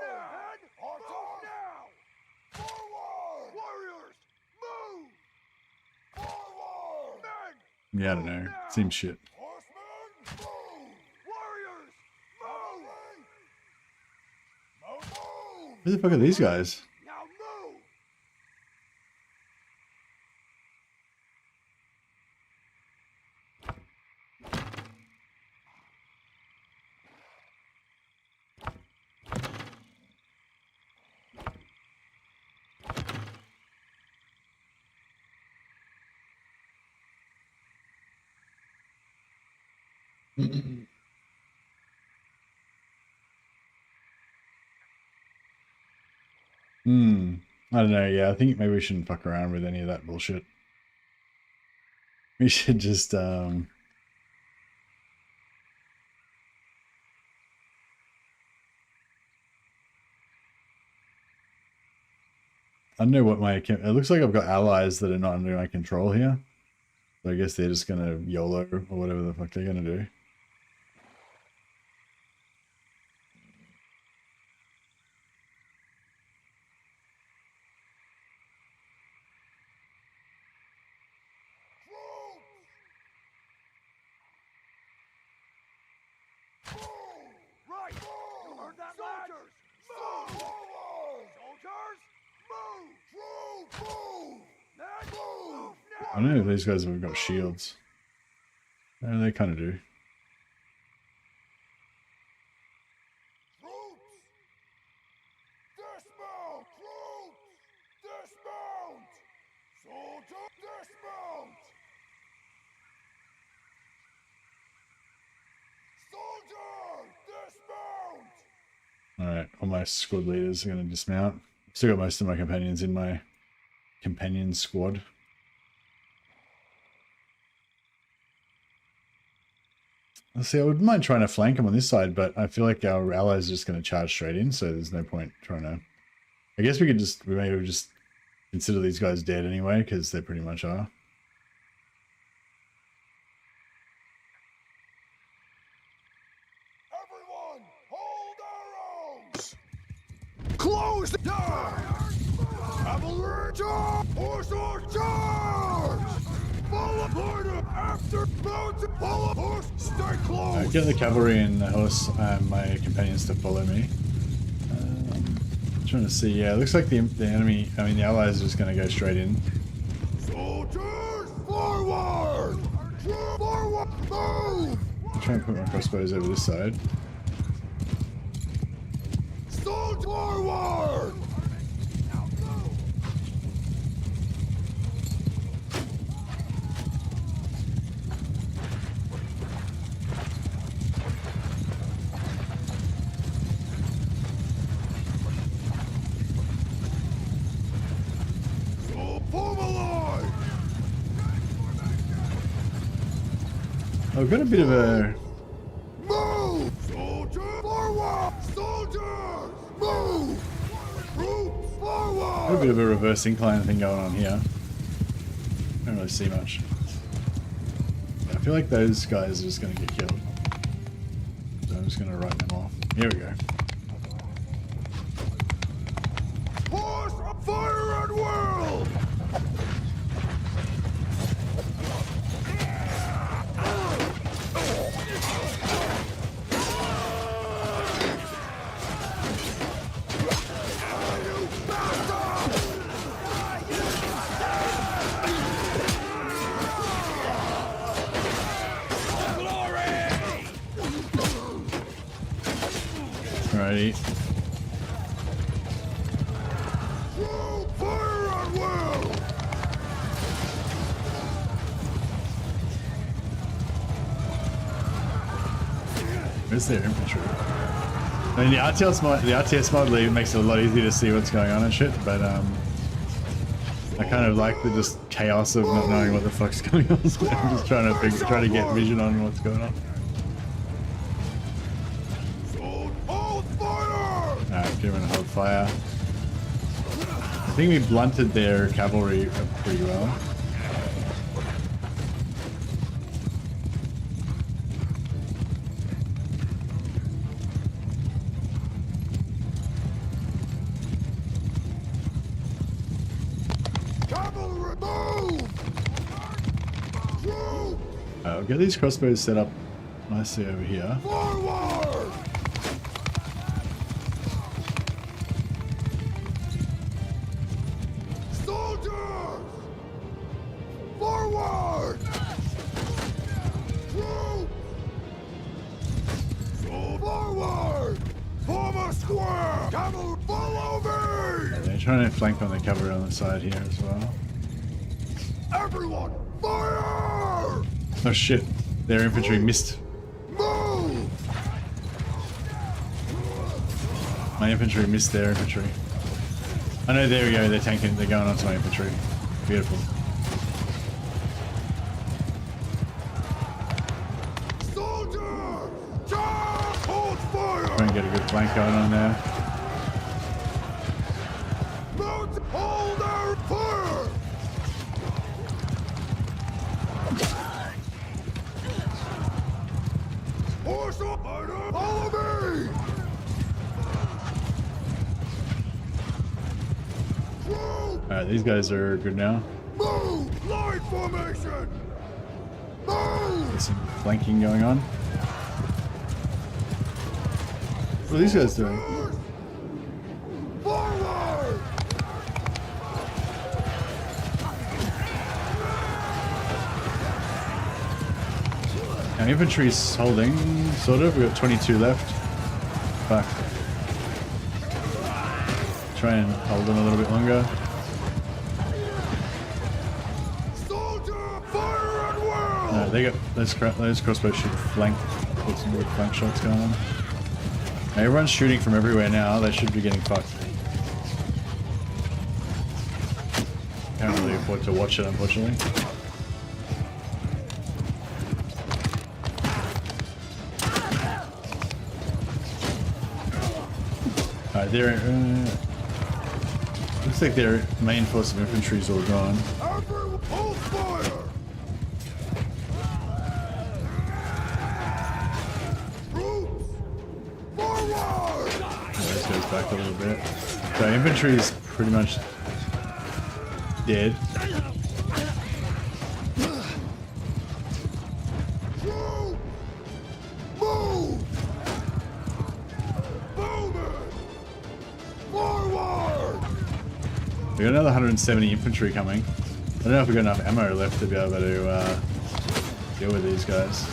now! Men! Move now! Forward! Warriors! Move! Forward! Men! Yeah, I don't know. Seems shit. Horsemen! Move! Warriors! Move! Move! Who the fuck are these guys? Now move! I don't know. Yeah, I think maybe we shouldn't fuck around with any of that bullshit. We should just I don't know what my... It looks like I've got allies that are not under my control here. So I guess they're just gonna YOLO or whatever the fuck they're gonna do. Right! You heard that, soldiers! Move! Forward! Soldiers! Move! Troops! Move! Men! Move! I don't know if these guys have got shields. No, they kind of do. Troops! Dismount! Troops! Dismount! Soldier! Dismount! Soldier! Dismount! Alright, all my squad leaders are going to dismount. Still got most of my companions in my companion squad. Let's see, I wouldn't mind trying to flank them on this side, but I feel like our allies are just going to charge straight in, so there's no point trying to... I guess we may just consider these guys dead anyway, because they pretty much are. Everyone, hold arrows! Close the door! Cavalry charge! Horse or charge! Follow! Line up after mountain. Follow horse. Stay close. Get the cavalry and the horse, my companions to follow me. Trying to see, yeah, it looks like the enemy, I mean the allies are just going to go straight in. Soldiers, forward! Forward, move! I'm trying to put my crossbows over this side. Soldiers, forward! I've got a bit of a... Move! Soldier, forward! Soldiers, move! Troops, forward! A bit of a reverse incline thing going on here. Don't really see much. I feel like those guys are just going to get killed. So I'm just going to write them off. Here we go. Horse, fire and whirl! Alrighty. Fire and whirl! Where's their infantry? I mean, the RTS mod lead makes it a lot easier to see what's going on and shit, but I kind of like the just chaos of not knowing what the fuck's going on. So I'm just trying to get vision on what's going on. Hold fire! Alright, doing a hold fire. I think we blunted their cavalry pretty well. Cavalry, move! Troops, I'll get these crossbows set up nicely over here. forward! Soldiers! Forward! Troops! Forward! Form a square! Cavalry, follow me! They're trying to flank on the cavalry on the side here as well. Everyone, fire! Oh shit, their infantry missed. Move! My infantry missed their infantry. I know, there we go, they're tanking, they're going onto my infantry. Beautiful. Soldier! Charge! Hold fire! Try and get a good flank going on there. Mount! Hold their fire! Horse up! Follow me! Troop! Alright, these guys are good now. Move! Line formation! Move! There's some flanking going on. What are these guys doing? Forward! Our infantry's holding, sort of. We've got 22 left. Fuck. Try and hold them a little bit longer. Soldier! Fire and whirl! No, they got those crossbows should flank. Put some good flank shots going on. Now, everyone's shooting from everywhere now. They should be getting fucked. Can't really afford to watch it, unfortunately. Alright, looks like their main force of infantry is all gone. Everyone, hold fire! Troops! Forward! This goes back a little bit. So infantry is pretty much dead. We got another 170 infantry coming. I don't know if we got enough ammo left to be able to deal with these guys.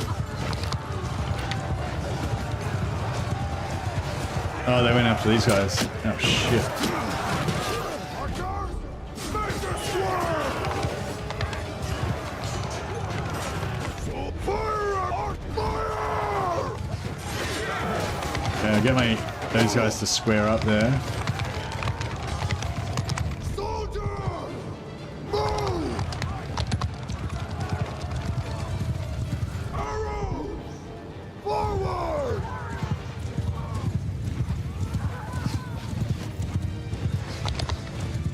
Oh, they went after these guys. Oh shit. Yeah, get those guys to square up there.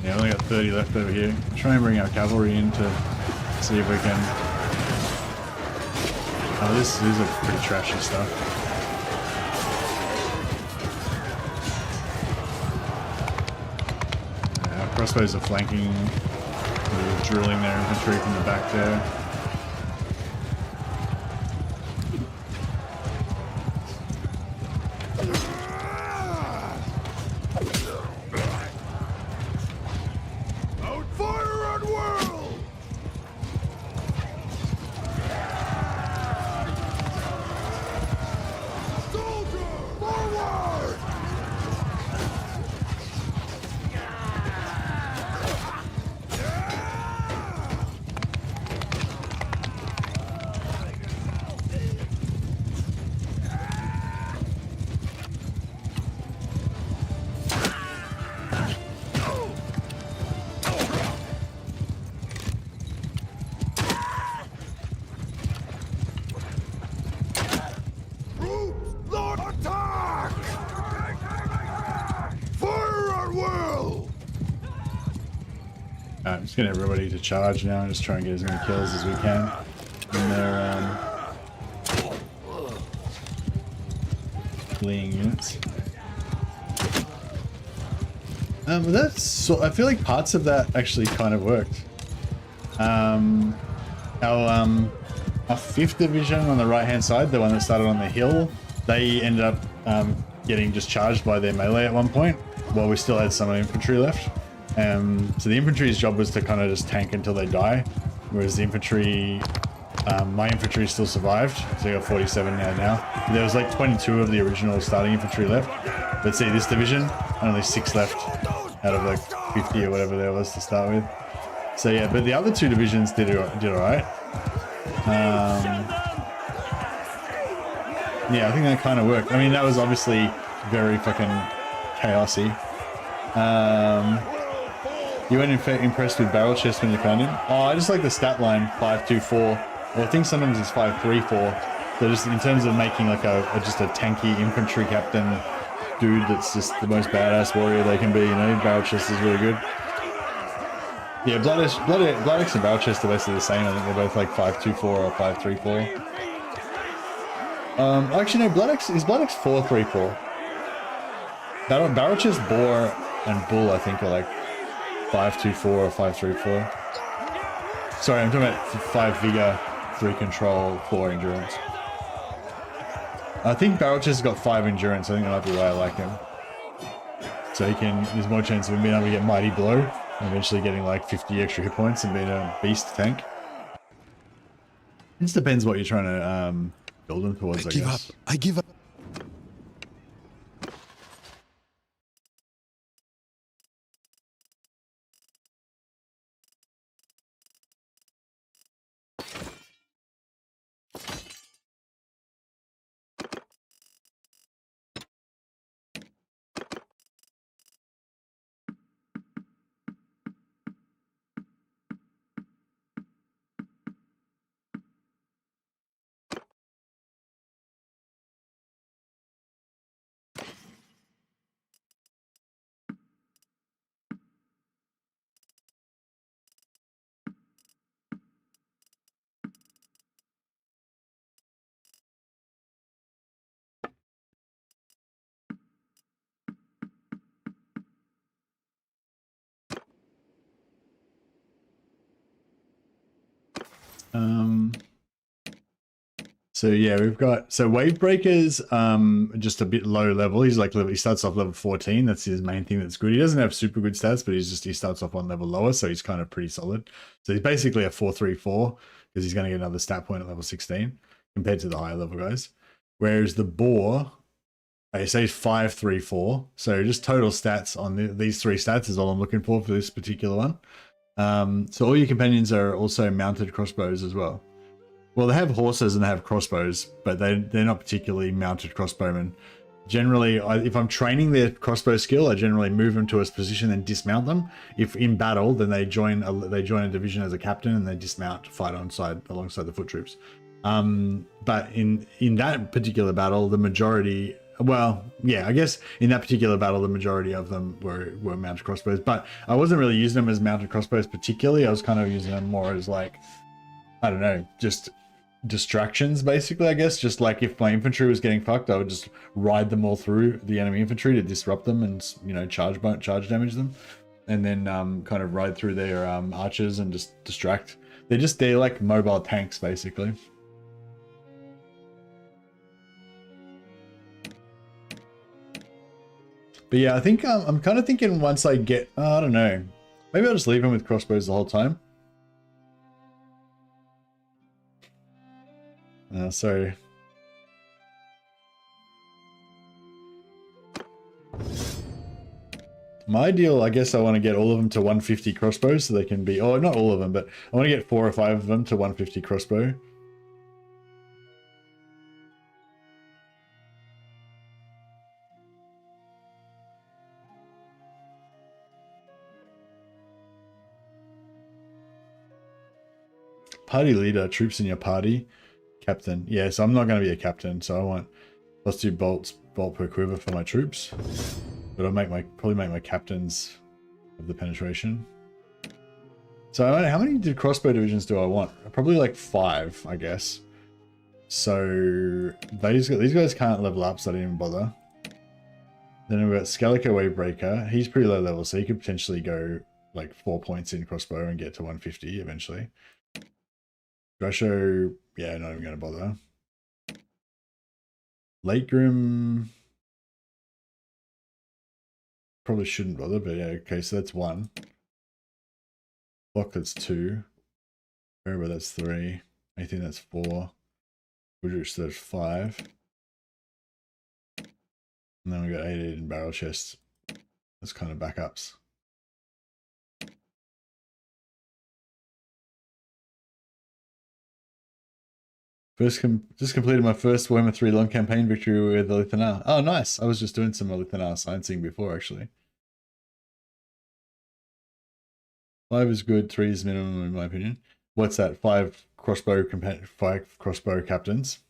Yeah, only got 30 left over here. Try and bring our cavalry in to see if we can. Oh, this is a pretty trashy stuff. Our crossbows are flanking, drilling their infantry from the back there. Alright, I'm just getting everybody to charge now and just try and get as many kills as we can in their fleeing units. I feel like parts of that actually kind of worked. Our 5th division on the right hand side, the one that started on the hill, they ended up getting just charged by their melee at one point while we still had some infantry left. So the infantry's job was to kind of just tank until they die, whereas the infantry, my infantry still survived, so I got 47 now. There was like 22 of the original starting infantry left. But see, this division, only 6 left out of like 50 or whatever there was to start with. So yeah, but the other 2 divisions did alright. Yeah, I think that kind of worked. I mean, that was obviously very fucking chaosy. You weren't impressed with barrel chest when you found him? Oh, I just like the stat line 524. Or I think sometimes it's 534. So just in terms of making like just a tanky infantry captain dude that's just the most badass warrior they can be, you know, barrel chest is really good. Yeah, Blood X and barrel chest are basically the same. I think they're both like 524 or 534. Actually no, Blood X 434. Barrel chest, boar, and bull I think are like 524 or 534. Sorry, I'm talking about 5 vigor, 3 control, 4 endurance. I think barrel chest has got 5 endurance. I think that might be why I like him. So there's more chance of him being able to get mighty blow and eventually getting like 50 extra hit points and being a beast tank. It just depends what you're trying to build him towards, I guess. I give up. So yeah, we've got Wave Breaker's just a bit low level. He's like he starts off level 14. That's his main thing that's good. He doesn't have super good stats, but he starts off one level lower, so he's kind of pretty solid. So he's basically a 4-3-4 because he's going to get another stat point at level 16 compared to the higher level guys. Whereas the Boar, I say he's 5-3-4. So just total stats on these three stats is all I'm looking for this particular one. So all your companions are also mounted crossbows as well. Well, they have horses and they have crossbows, but they're not particularly mounted crossbowmen. Generally, if I'm training their crossbow skill, I generally move them to a position and dismount them. If in battle, then they join a division as a captain and they dismount to fight alongside the foot troops. But in that particular battle, the majority, well, yeah, I guess in that particular battle, the majority of them were mounted crossbows. But I wasn't really using them as mounted crossbows particularly. I was kind of using them more as like, I don't know, just distractions basically, I guess. Just like if my infantry was getting fucked, I would just ride them all through the enemy infantry to disrupt them and, you know, charge damage them, and then kind of ride through their archers and just distract. They're like mobile tanks basically. But yeah, I think I'm kind of thinking once I get, I don't know, maybe I'll just leave them with crossbows the whole time. So my ideal, I guess I want to get all of them to 150 crossbows so they can be, oh, not all of them, but I want to get 4 or 5 of them to 150 crossbow. Party leader, troops in your party. Captain. Yeah, so I'm not going to be a captain, so I want +2 bolt per quiver for my troops. But I'll probably make my captains of the penetration. So how many crossbow divisions do I want? Probably like 5, I guess. So these guys can't level up, so I didn't even bother. Then we've got Scalico Wavebreaker. He's pretty low level, so he could potentially go like 4 points in crossbow and get to 150 eventually. Grasho, yeah, not even going to bother. Late Grim, probably shouldn't bother, but yeah, okay, so that's 1. Block, that's 2. Wherever, that's 3. Anything, that's 4. Woodrich, that's 5. And then we got 8 in barrel chests. That's kind of backups. Just completed my first Warhammer 3 long campaign victory with the Lithanar. Oh, nice. I was just doing some Lithanar sciencing before, actually. 5 is good. 3 is minimum, in my opinion. What's that? 5 crossbow captains.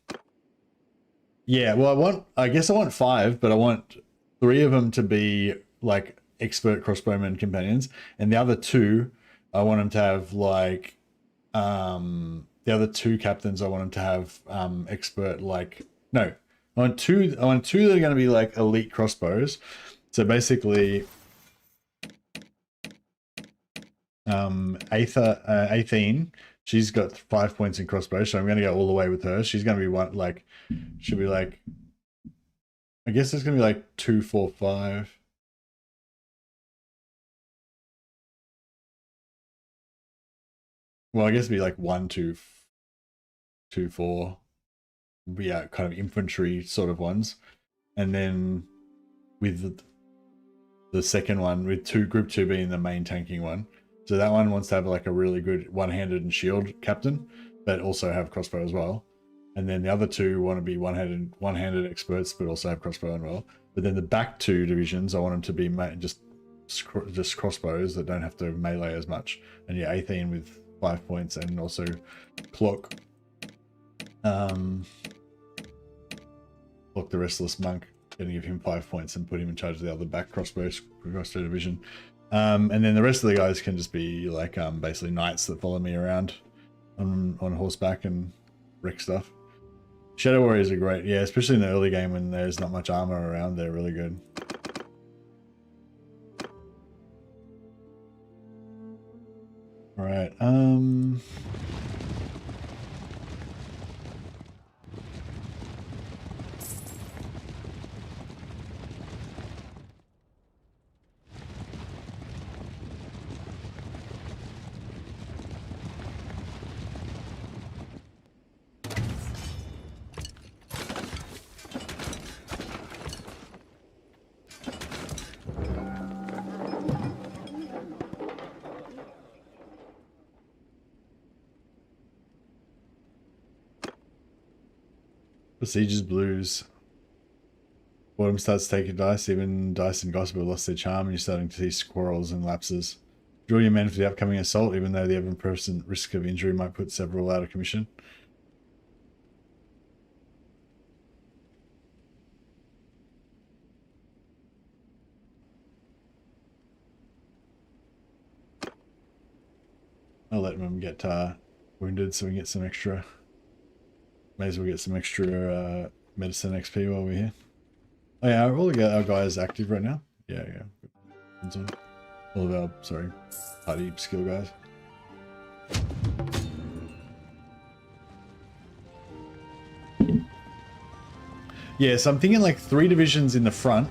Yeah, well, I guess I want 5, but I want 3 of them to be like expert crossbowmen companions, and the other 2, I want them to have like, the other 2 captains, I want them to have expert, like, no, I want two that are going to be like elite crossbows. So basically, Athene, she's got 5 points in crossbow, so I'm going to go all the way with her. She's going to be one, like, should be like, I guess it's going to be like 2, 4, 5. Well, I guess it'd be like 1, 2, 2, 4. Yeah, kind of infantry sort of ones. And then with the second one, with group 2 being the main tanking one. So that one wants to have like a really good one-handed and shield captain, but also have crossbow as well. And then the other 2 want to be one-handed experts, but also have crossbow as well. But then the back 2 divisions, I want them to be just crossbows that don't have to melee as much. And yeah, Athene with 5 points, and also Clock. Clock, the Restless Monk, gonna give him 5 points and put him in charge of the other back crossbow division. And then the rest of the guys can just be like basically knights that follow me around on horseback and wreck stuff. Shadow Warriors are great, yeah, especially in the early game when there's not much armor around. They're really good. All right. Siege's blues. Autumn starts taking dice. Even dice and gossip have lost their charm, and you're starting to see squirrels and lapses. Draw your men for the upcoming assault, even though the ever-present risk of injury might put several out of commission. I'll let them get wounded so we can get some extra. May as well get some extra medicine XP while we're here. Oh yeah, all our guys active right now. Yeah. All of our, sorry, party skill guys. Yeah, so I'm thinking like 3 divisions in the front,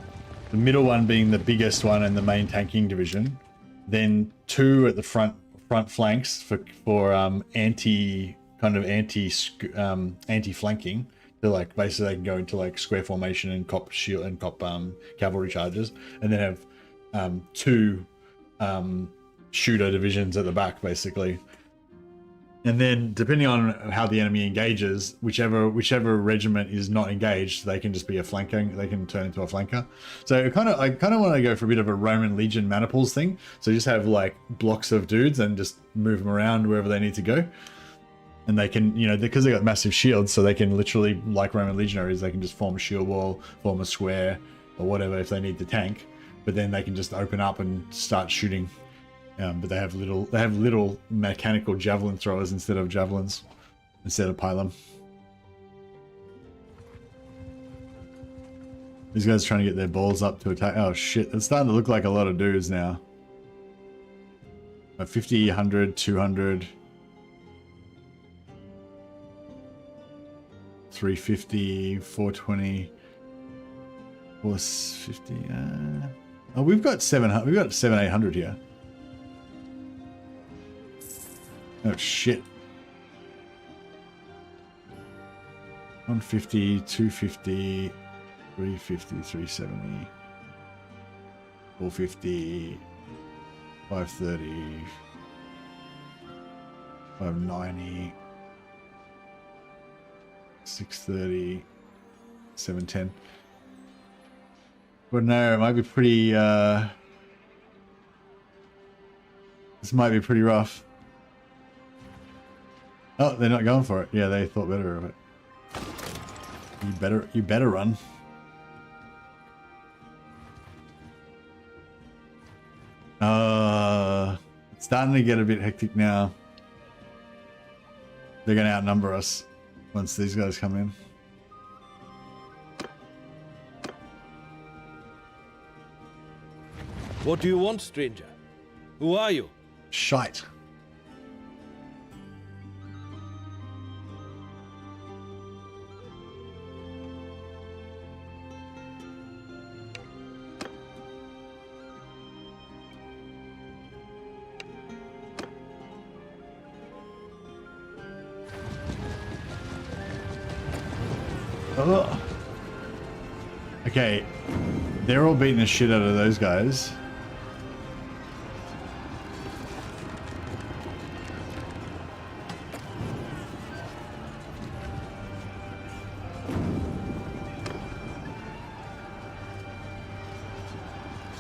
the middle one being the biggest one and the main tanking division, then 2 at the front flanks for anti flanking. So like basically they can go into like square formation and cop shield and cop cavalry charges, and then have 2 shooter divisions at the back basically. And then depending on how the enemy engages, whichever regiment is not engaged, they can just be a flanking. They can turn into a flanker. So I kind of want to go for a bit of a Roman Legion maniples thing. So just have like blocks of dudes and just move them around wherever they need to go. And they can, you know, because they got massive shields, so they can literally, like Roman legionaries, they can just form a shield wall, form a square, or whatever if they need the tank. But then they can just open up and start shooting. But they have little mechanical javelin throwers instead of javelins, instead of pylon. These guys are trying to get their balls up to attack. Oh shit, it's starting to look like a lot of dudes now. 50, 100, 200, 350, 420, 450. Oh, we've got 700. We've got 800 here. Oh shit. 150, 250, 350, 370, 450, 530, 590, 630, 710. But no, it might be pretty this might be pretty rough. Oh, they're not going for it. Yeah, they thought better of it. You better run. It's starting to get a bit hectic now. They're going to outnumber us once these guys come in. What do you want, stranger? Who are you? Shite. Ugh. Okay, they're all beating the shit out of those guys.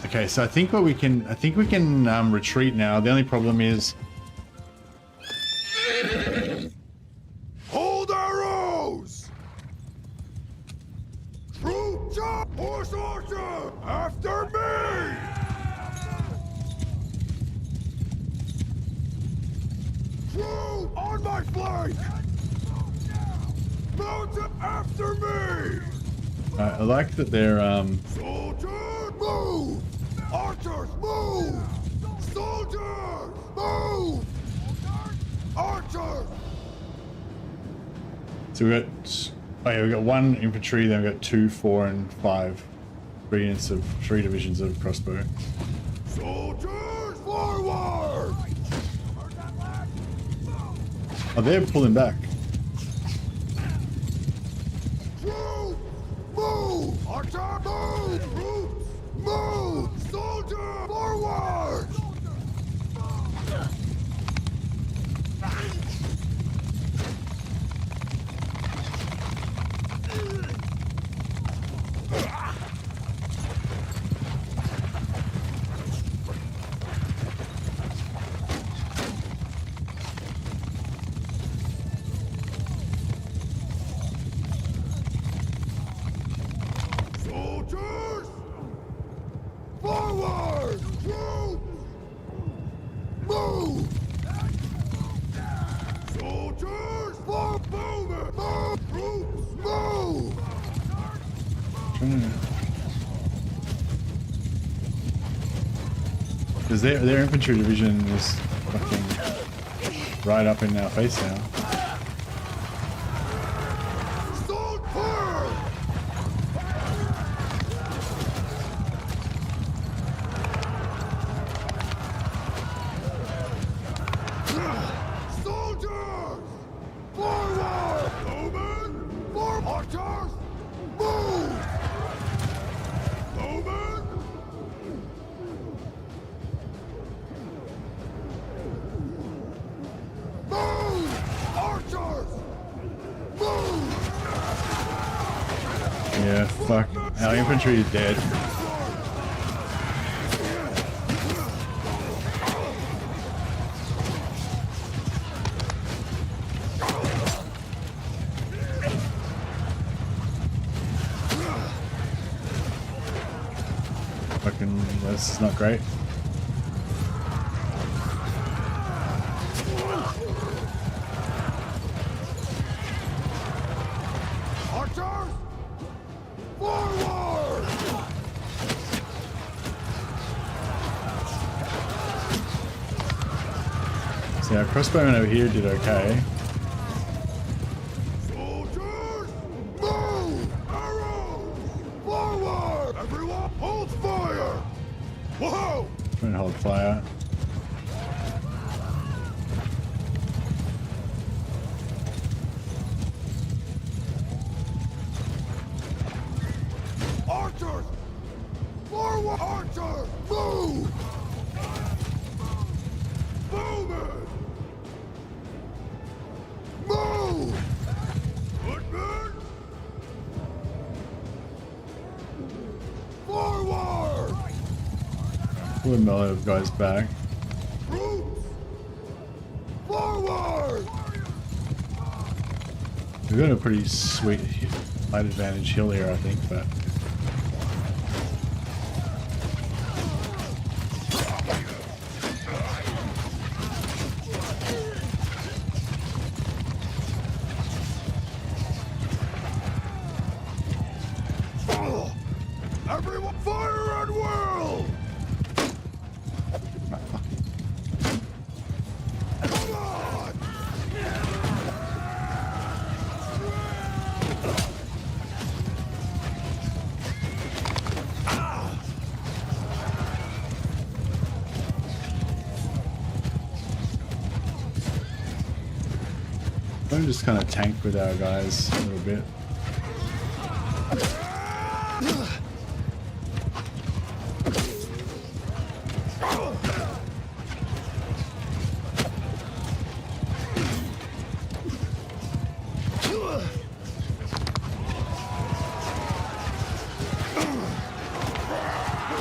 Okay, so I think we can retreat now. The only problem is Hold arrows! Troops up! Horse archer! After me! Troop on my flank! Mount after me! I like that they're Soldiers, move! Archers, move! Soldiers, move! Archers! so we got 1 infantry, then we got 2, 4, and 5 units of 3 divisions of crossbow. Soldiers, forward! Oh, they're pulling back. Troops, move! Archer, move! Troops, move! Soldier, forward! Soldiers! Forward! Troops! Move! Soldiers! Move! Move! Troops! Move! Because their infantry division is fucking right up in our face now. Soldiers! Forward! Bowman! For archers! Move! Bowman! Move! Archers! Move! Yeah, fuck. Our infantry is dead. Fucking, this is not great. Archers! Forward! See, our crossbowmen over here did okay. Soldiers! Move! Arrows! Forward! Everyone hold fire! Whoa! Trying to hold fire. Archers! Forward! Archers! Move! Bowman! Move! Footmen! Forward! Pull a mellow of guys back. Troops! Forward! We've got a pretty sweet light advantage hill here, I think, but Everyone fire at will! Come on! I'm just kind of tank with our guys a little bit.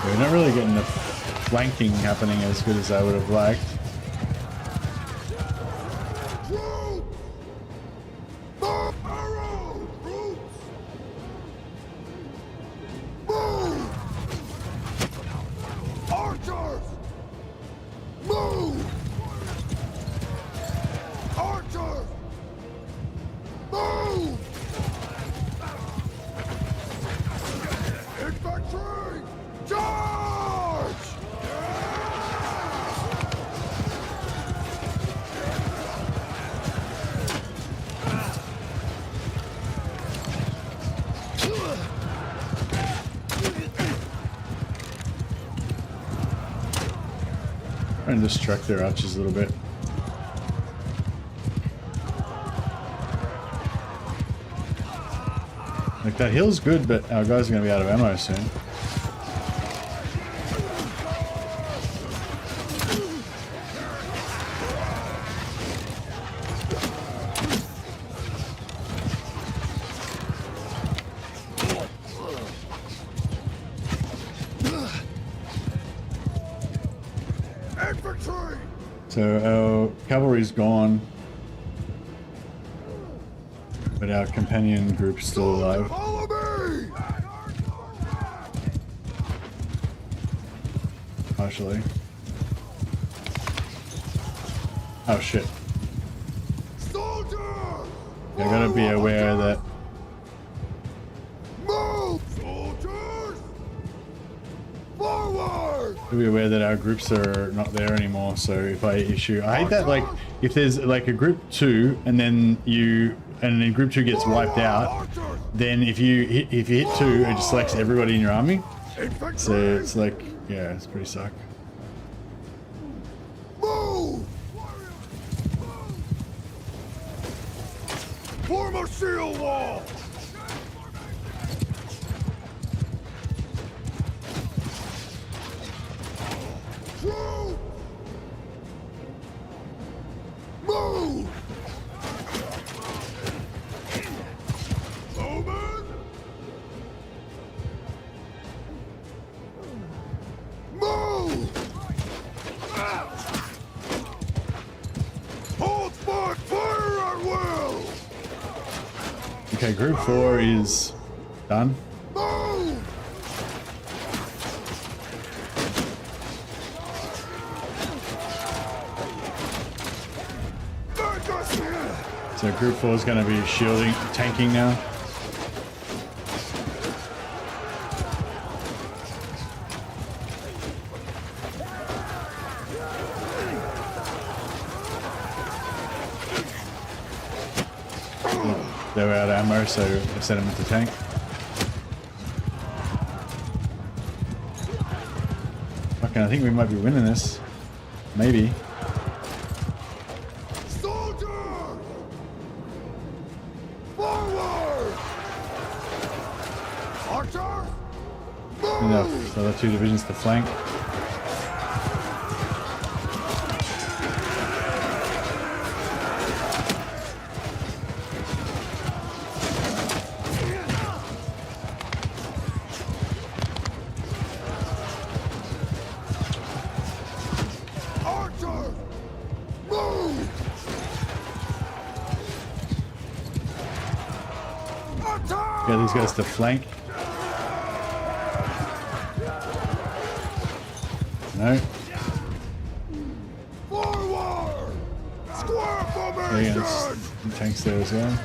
We're not really getting the flanking happening as good as I would have liked. Troops! Move! Arrow! Troops! Move! Archers! Move! Archers! Move! Infantry! Charge! Trying to distract their archers a little bit. Like, that hill's good, but our guys are going to be out of ammo soon. Infantry! So our cavalry's gone, but our companion group's still alive. Follow me! partially. Oh shit. Soldier! I gotta be aware that Move! Soldiers! Forward! be aware that our groups are not there anymore. So if I issue, I hate that. Like if there's like a group 2 and then group 2 gets wiped out, then if you hit 2, it just selects everybody in your army. So it's like, yeah, it's pretty suck. Move! Form a shield wall! True! Move! Bowman! Move! Hold spot fire at will! Okay, group 4 is done. Move! So group 4 is going to be shielding, tanking now. They were out of ammo, so I sent them into tank. Fucking, I think we might be winning this. Maybe. Soldier! Forward! Archer! Move! Enough. So the 2 divisions to flank. Archer! Move! Attack! Get these guys to flank. No. Forward! Square There you go. formation! Tanks there as well.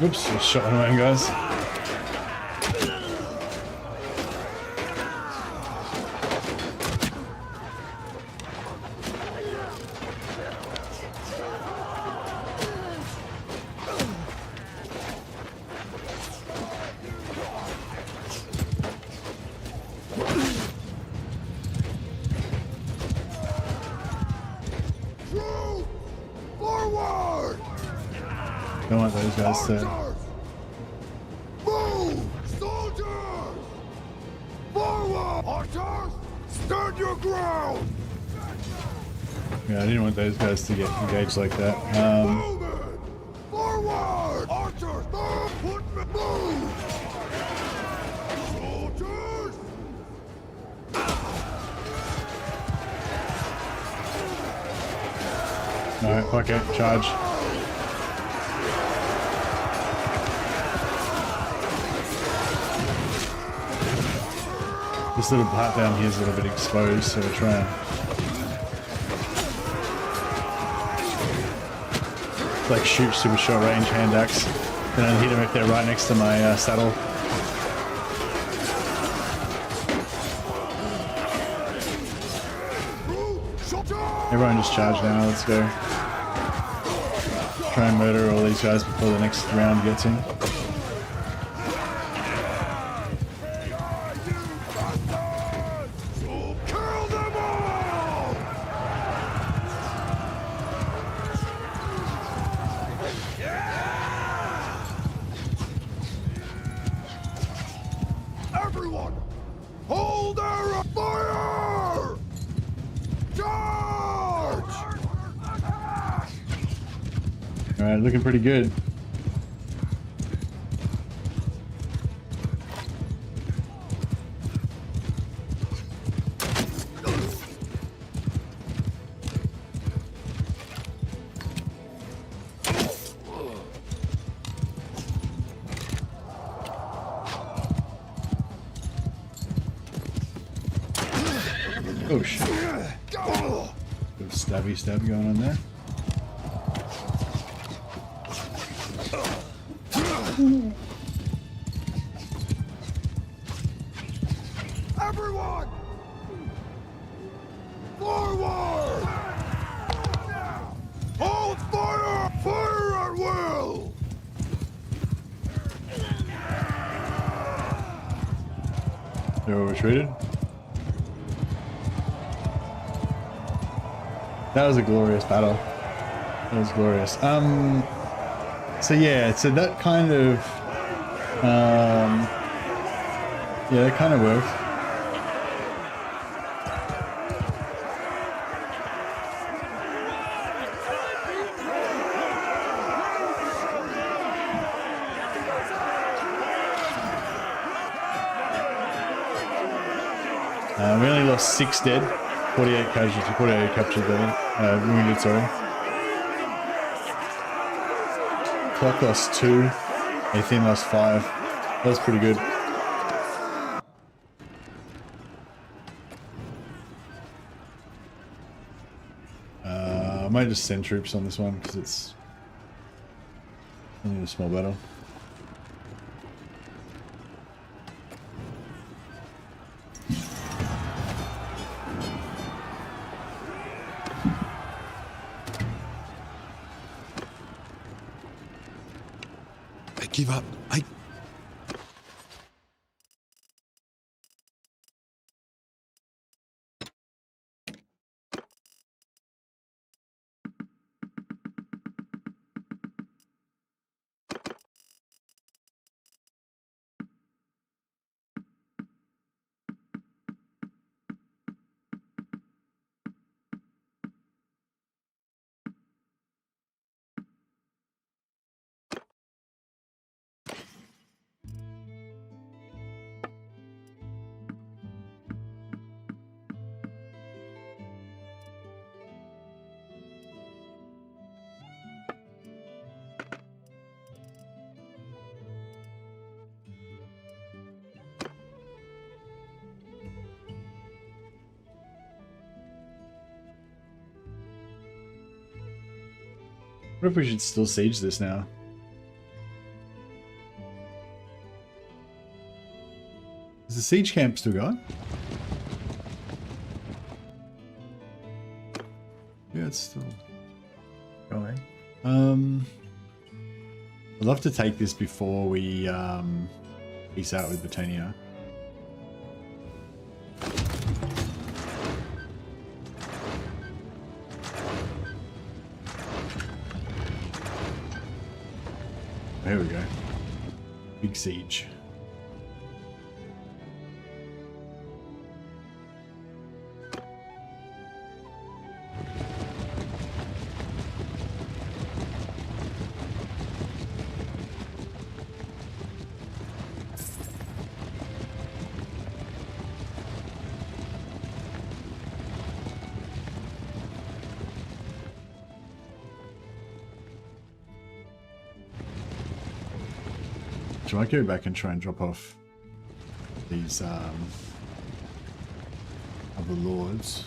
Oops, just shot one of my own guys. True! Forward! Don't want those guys to. Archers! Move! Soldiers! Forward! Archers! Stand your ground! Yeah, I didn't want those guys to get engaged like that. Bowman! Forward! Archers! Move! Put me move! Soldiers! Alright, fuck it, charge. This little part down here is a little bit exposed, so we'll try and like shoot super short range hand axe. Then I hit them if they're right next to my saddle. Everyone just charge now, let's go. Try and murder all these guys before the next round gets in. Everyone, hold their fire! Charge! Alright, looking pretty good. Oh shit. Bit of stabby stab going on there. Everyone! Forward! Hold fire! Fire at will! They were retreated. That was a glorious battle. That was glorious. So yeah, so that kind of, yeah, that kind of worked. We only lost 6 dead, 48 casualties, 48 captured there, wounded, sorry. Clock lost 2, Athene lost 5. That was pretty good. I might just send troops on this one because it's only a small battle. Give up. What if we should still siege this now? Is the siege camp still going? Yeah, it's still going. I'd love to take this before we peace out with Britannia. Here we go. Big siege. So I go back and try and drop off these other lords.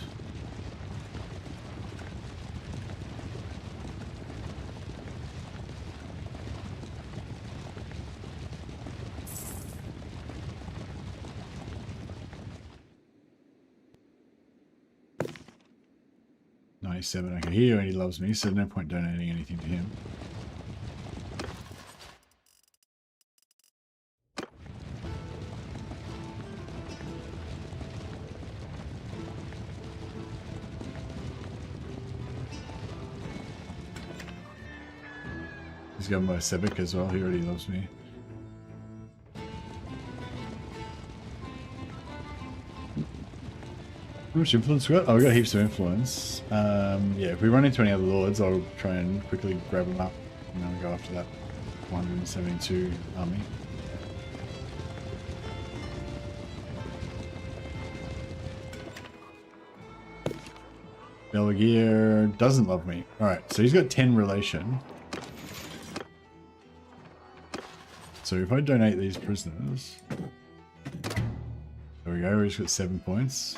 27. Okay, he already loves me, so no point donating anything to him. He's got my Sevic as well, he already loves me. How much influence we got? Oh, we got heaps of influence. Yeah, if we run into any other lords, I'll try and quickly grab them up, and then we go after that 172 army. Belgier doesn't love me. Alright, so he's got 10 relation. So if I donate these prisoners... There we go, he's got 7 points.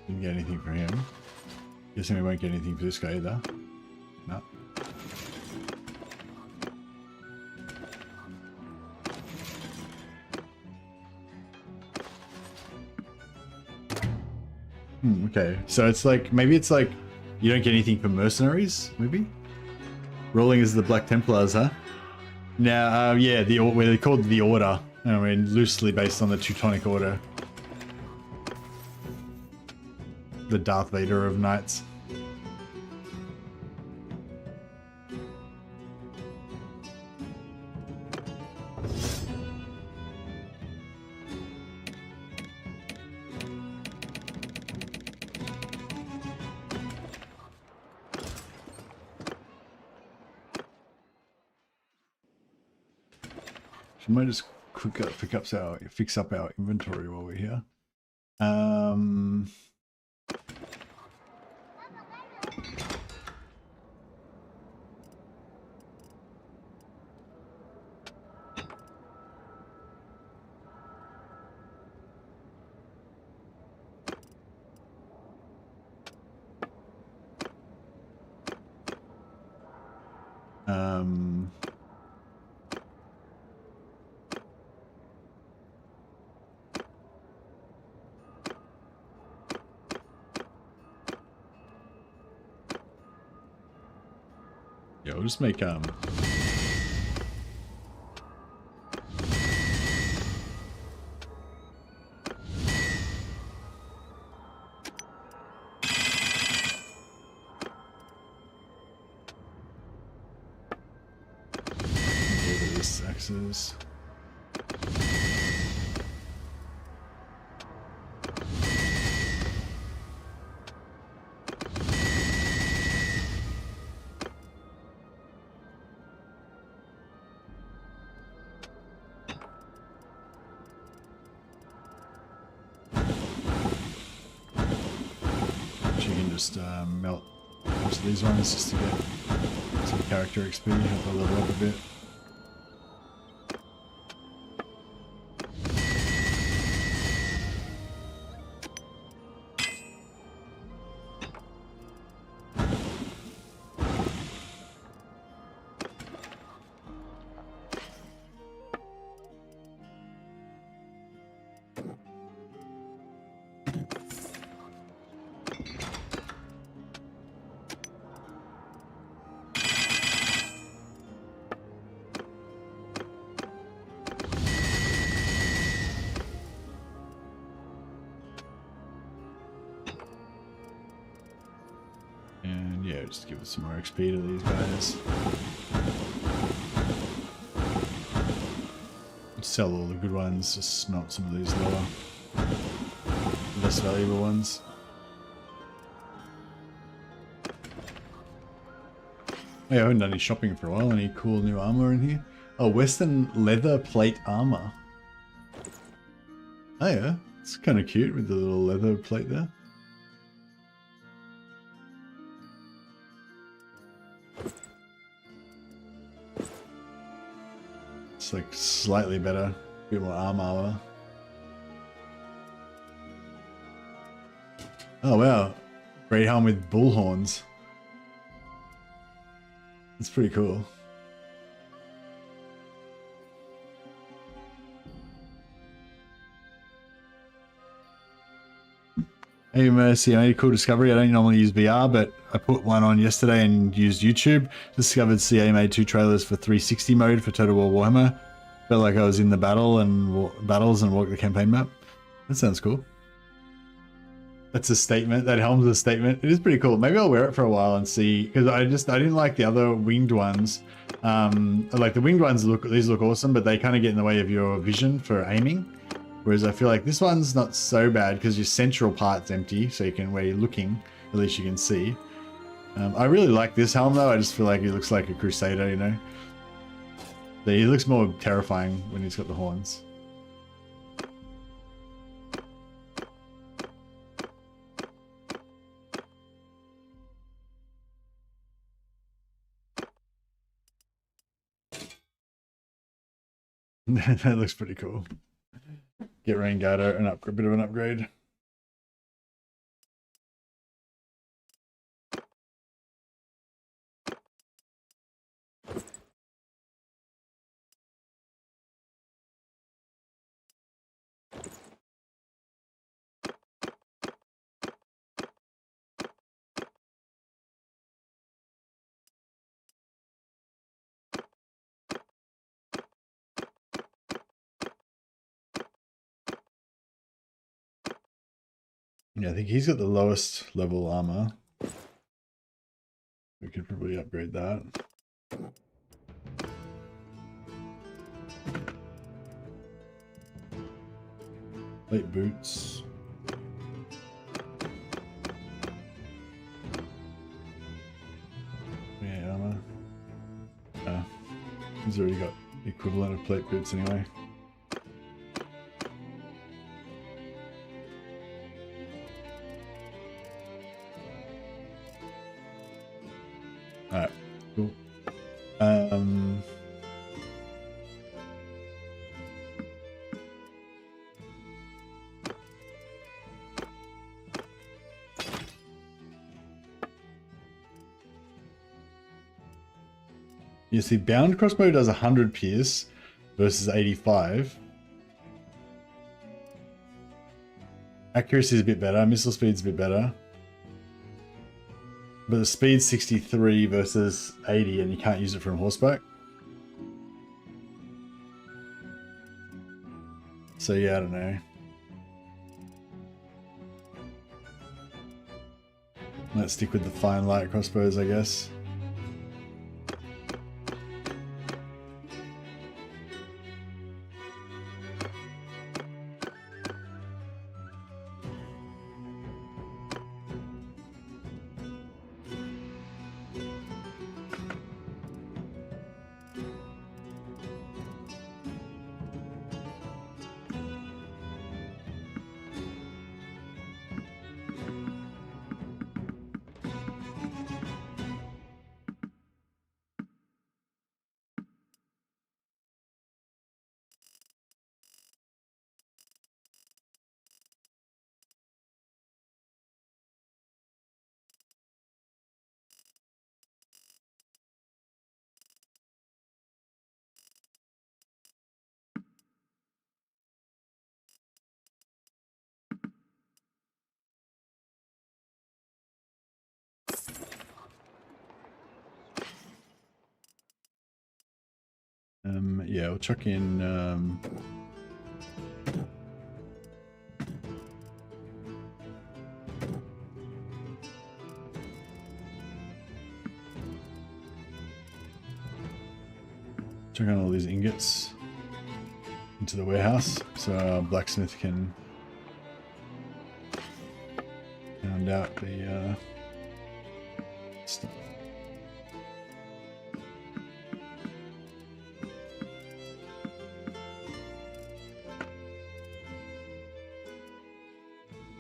Didn't get anything for him. Guessing we won't get anything for this guy either. No. Okay, so it's like, maybe it's like you don't get anything for mercenaries, maybe? Rolling as the Black Templars, huh? Now, yeah, where they called the Order. I mean, loosely based on the Teutonic Order. The Darth Vader of knights. So I might just fix up our inventory while we're here. Yeah, we'll just make this axes. Just melt most of these ones just to get some character XP, help I level up a bit. Just give us some more XP to these guys. Sell all the good ones, just not some of these lower, less valuable ones. Oh, yeah, I haven't done any shopping for a while. Any cool new armor in here? Oh, Western leather plate armor. Oh yeah, it's kind of cute with the little leather plate there. It's like slightly better, a bit more armor. Oh wow, great helm with bull horns. That's pretty cool. Hey Mercy, I made a cool discovery. I don't normally use VR, but I put one on yesterday and used YouTube. Discovered CA made 2 trailers for 360 mode for Total War Warhammer. Felt like I was in the battles and walked the campaign map. That sounds cool. That's a statement. That helm's a statement. It is pretty cool. Maybe I'll wear it for a while and see, because I didn't like the other winged ones. Like the winged ones these look awesome, but they kind of get in the way of your vision for aiming. Whereas I feel like this one's not so bad because your central part's empty, so you can, where you're looking, at least you can see. I really like this helm though. I just feel like he looks like a crusader, you know. He looks more terrifying when he's got the horns. That looks pretty cool. Get Rain Guarder and a bit of an upgrade. Yeah, I think he's got the lowest level armor. We could probably upgrade that. Light boots. Yeah, armor. He's already got the equivalent of plate boots anyway. Alright, cool. You see, bound crossbow does 100 pierce versus 85. Accuracy is a bit better, missile speed's a bit better. But the speed's 63 versus 80 and you can't use it from horseback. So yeah, I don't know. Let's stick with the fine light crossbows, I guess. Yeah, we'll chuck in chuck on all these ingots into the warehouse so our blacksmith can pound out the stuff.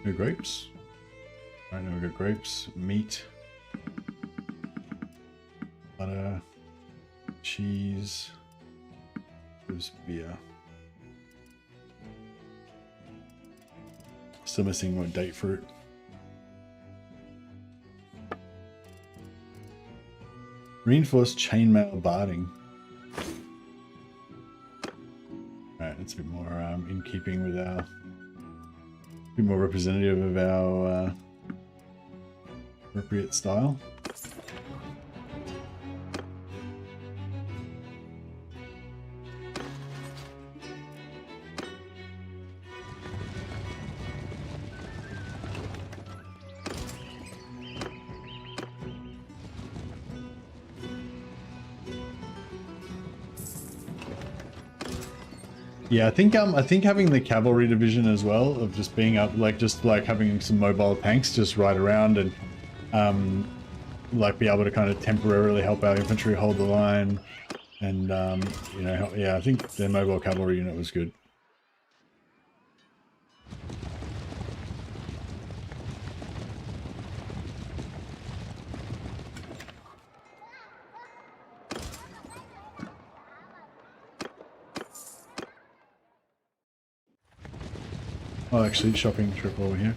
No grapes. Right now we've got grapes, meat, butter, cheese, there's beer. Still missing more date fruit. Reinforced chainmail barding. Alright, it's a bit more in keeping with our bit more representative of our appropriate style. Yeah, I think having the cavalry division as well, of just being up, like just like having some mobile tanks just ride around and like be able to kind of temporarily help our infantry hold the line, and you know, yeah, I think the mobile cavalry unit was good. Oh, actually, shopping trip over here.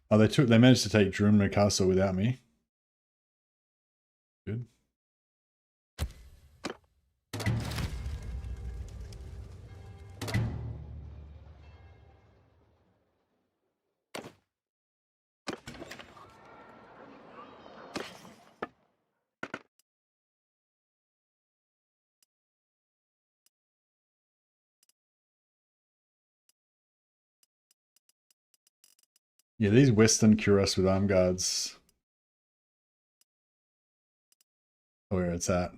Oh, they managed to take Drumna Castle without me. Good. Yeah, these Western Cuirass with arm guards. Where it's at.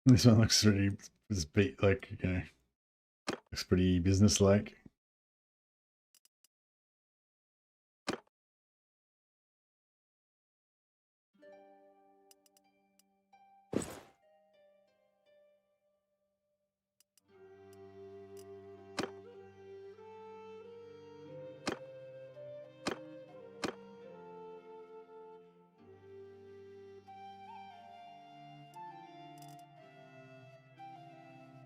This one looks really, like, you know, looks pretty business-like.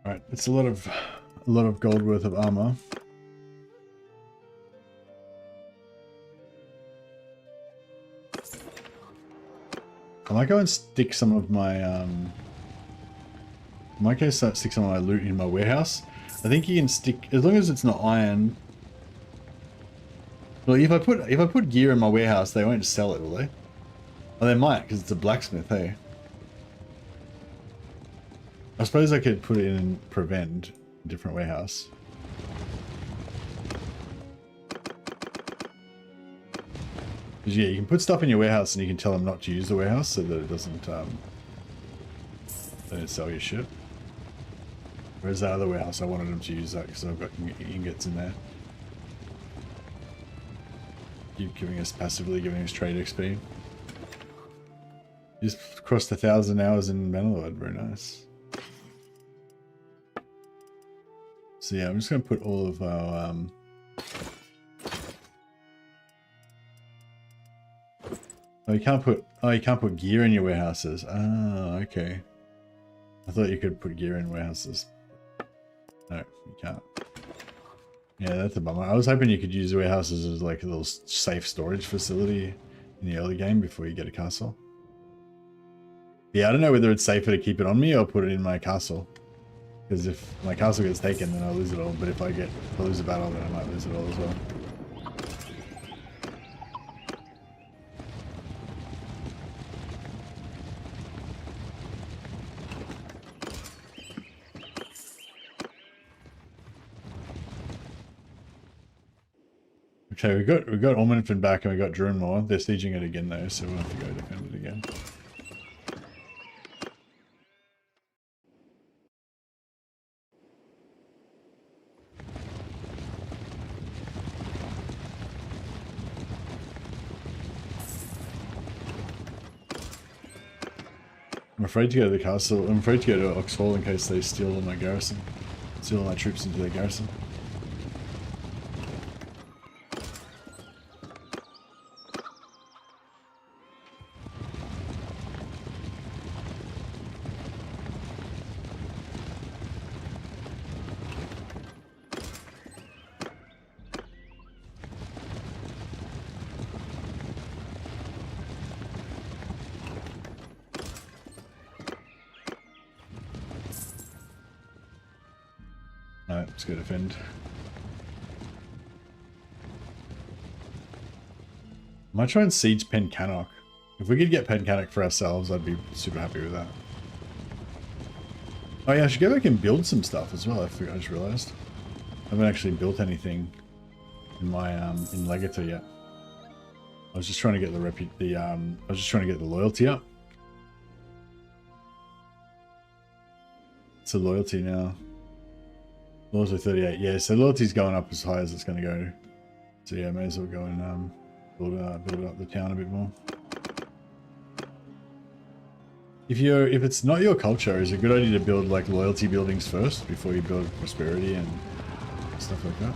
Alright, it's a lot of gold worth of armor. I might go and stick some of my I might go stick some of my loot in my warehouse. I think you can stick, as long as it's not iron. Well, if I put gear in my warehouse, they won't sell it, will they? Oh, they might, because it's a blacksmith, hey. I suppose I could put it in prevent, a different warehouse. Because yeah, you can put stuff in your warehouse and you can tell them not to use the warehouse so that it doesn't sell your shit. Whereas the other warehouse, I wanted them to use that because I've got ingots in there. Keep giving us passively, giving us trade XP. Just crossed 1,000 hours in Manalord, very nice. So yeah, I'm just going to put all of our oh, you can't put gear in your warehouses. Ah, okay. I thought you could put gear in warehouses. No, you can't. Yeah, that's a bummer. I was hoping you could use warehouses as like a little safe storage facility in the early game before you get a castle. Yeah, I don't know whether it's safer to keep it on me or put it in my castle. Because if my castle gets taken, then I'll lose it all. But if I lose a battle, then I might lose it all as well. Okay, we got Ormanfin back and we got Drunmore. They're sieging it again though, so we'll have to go defend it again. I'm afraid to go to the castle. I'm afraid to go to Oxhall in case they steal all my garrison. Steal all my troops into their garrison. let's go defend. I might try and siege Pencannock. If we could get Pencannock for ourselves, I'd be super happy with that. Oh yeah, I should go back and build some stuff as well. I just realized. I haven't actually built anything in my in Legator yet. I was just trying to get the loyalty up. It's a loyalty now. Loyalty 38. Yeah, so loyalty's going up as high as it's going to go. So yeah, may as well go and build up the town a bit more. If it's not your culture, is it a good idea to build like loyalty buildings first before you build prosperity and stuff like that?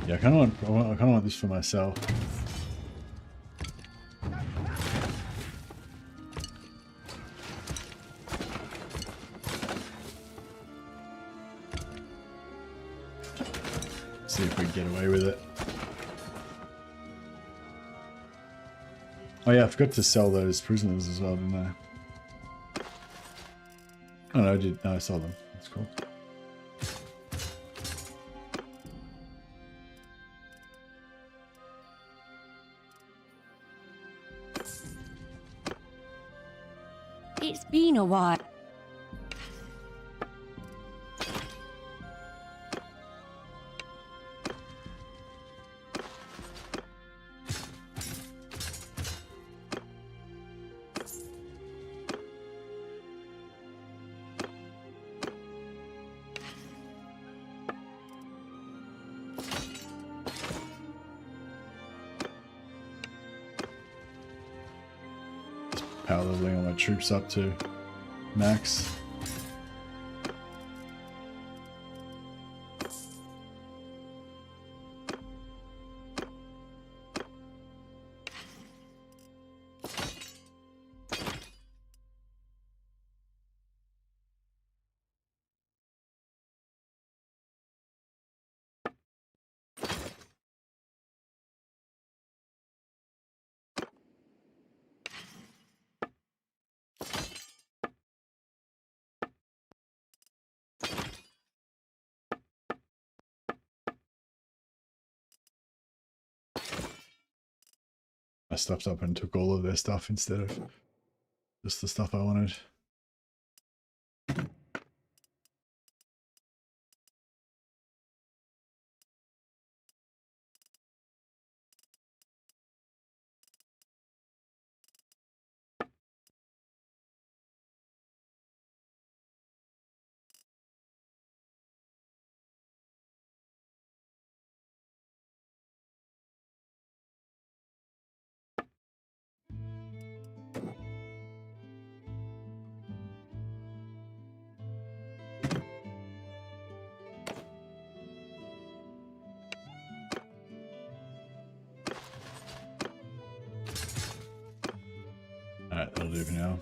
Yeah, I kind of want this for myself. See if we can get away with it. Oh yeah, I forgot to sell those prisoners as well, didn't I? Oh no, I did. No, I sold them. That's cool. It's been a while. Power leveling all my troops up to max. I stuffed up and took all of their stuff instead of just the stuff I wanted. Alright, that'll do for now.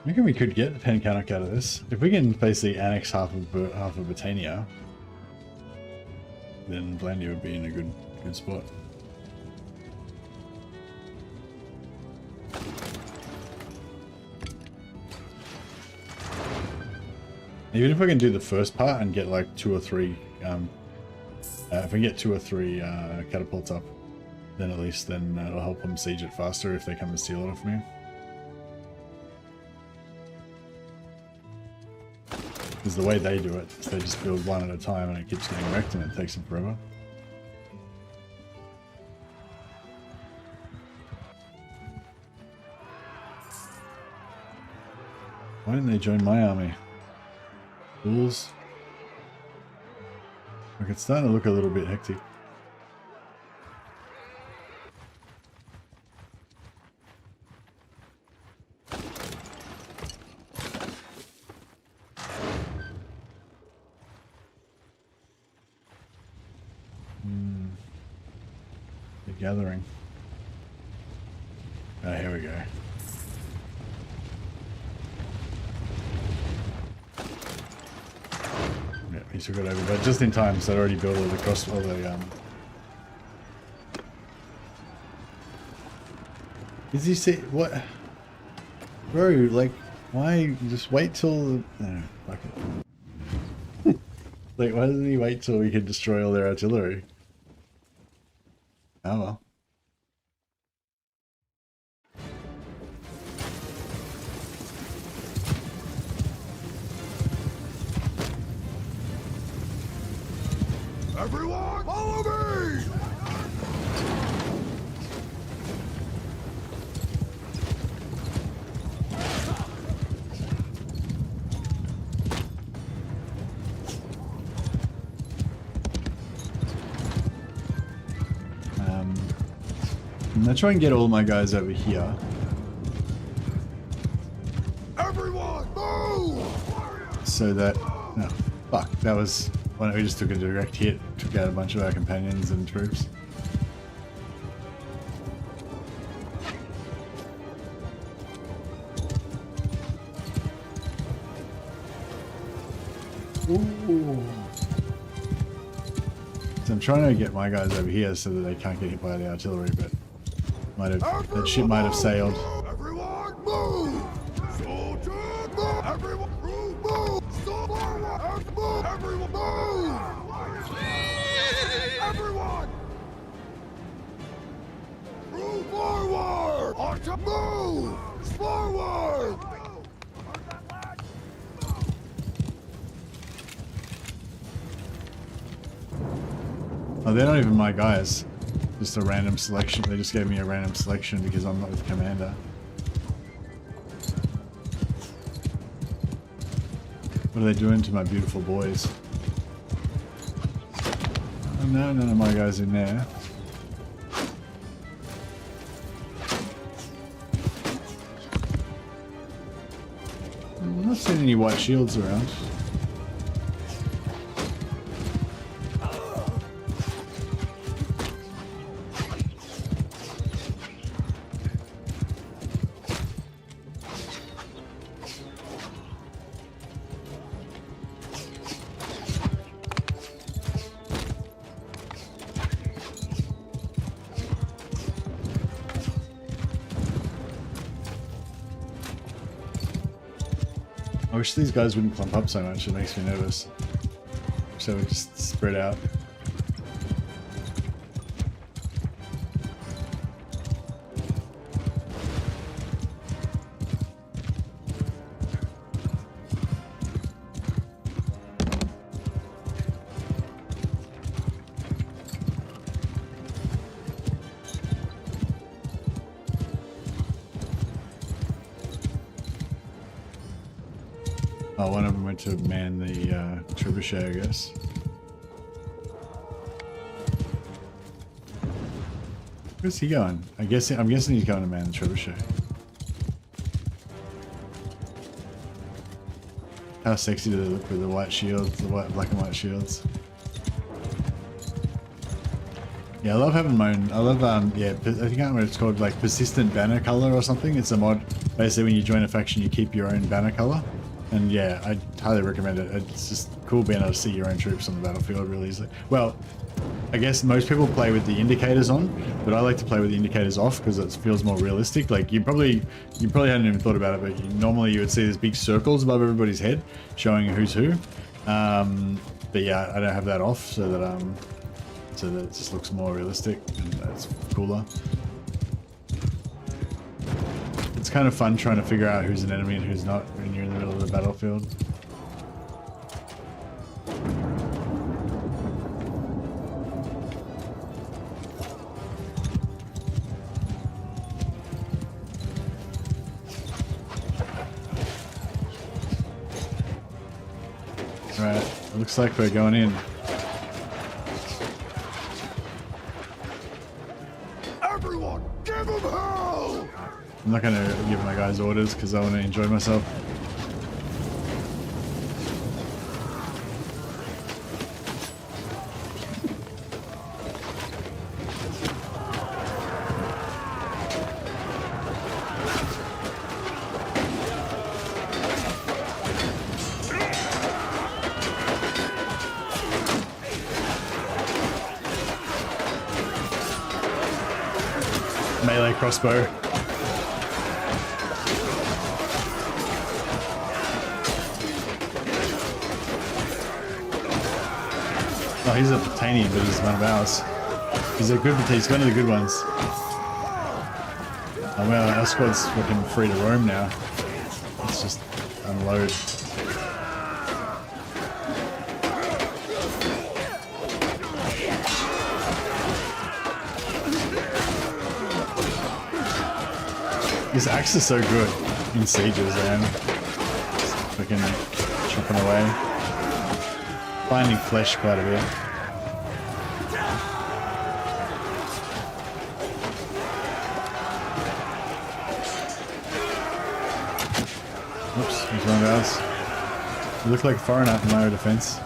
I reckon we could get the Pencannock out of this. If we can basically annex half of Britannia, then Vlandian would be in a good spot. Even if I can do the first part and get like 2 or 3, if I get 2 or 3 catapults up, then at least it'll help them siege it faster if they come and steal it off me. Because the way they do it is they just build one at a time and it keeps getting wrecked and it takes them forever. Why didn't they join my army? Fools. Like, it's starting to look a little bit hectic. The gathering. Oh, here we go. Yeah, he took it over, but just in time, so I already built all the cross, all the Is he see what? Bro, like, why just wait till? No, fuck it. Like, why doesn't he wait till we can destroy all their artillery? Oh well. Everyone, follow me! I'm gonna try and get all my guys over here. Everyone, move! So that, no, fuck, that was when we just took a direct hit, took out a bunch of our companions and troops. Ooh. So I'm trying to get my guys over here so that they can't get hit by the artillery, but that ship might have sailed. Everyone, move! Soldier, move! Everyone, move! Soldier, move! Everyone, move! Everyone! Move forward! Archer, move! Forward! Oh, they're not even my guys. Just a random selection. They just gave me a random selection because I'm not with commander. What are they doing to my beautiful boys? Oh no, none of my guys in there. I'm not seeing any white shields around. I wish these guys wouldn't clump up so much, it makes me nervous. So we just spread out. Oh, one of them went to man the trebuchet, I guess. Where's he going? I'm guessing he's going to man the trebuchet. How sexy do they look with the white shields, the black and white shields? Yeah, I love having my own. I love yeah, I think I don't know what it's called, like persistent banner color or something. It's a mod. Basically, when you join a faction, you keep your own banner color. And yeah, I highly recommend it. It's just cool being able to see your own troops on the battlefield really easily. Well, I guess most people play with the indicators on, but I like to play with the indicators off because it feels more realistic. Like you probably hadn't even thought about it, but normally you would see these big circles above everybody's head showing who's who. But yeah, I don't have that off so that it just looks more realistic and that's cooler. It's kind of fun trying to figure out who's an enemy and who's not when you're in the middle of the battlefield. Right, looks like we're going in. Everyone, give him hell! I'm not gonna give my guys orders because I want to enjoy myself. Melee crossbow. Oh, he's a Teutonic, but he's one of ours. He's one of the good ones. Oh well, our squad's fucking free to roam now. Let's just unload. This axe is so good in sieges, man. Just fucking chopping away. Finding flesh quite a bit. Oops, he's one of ours. You look like a foreigner in my defense.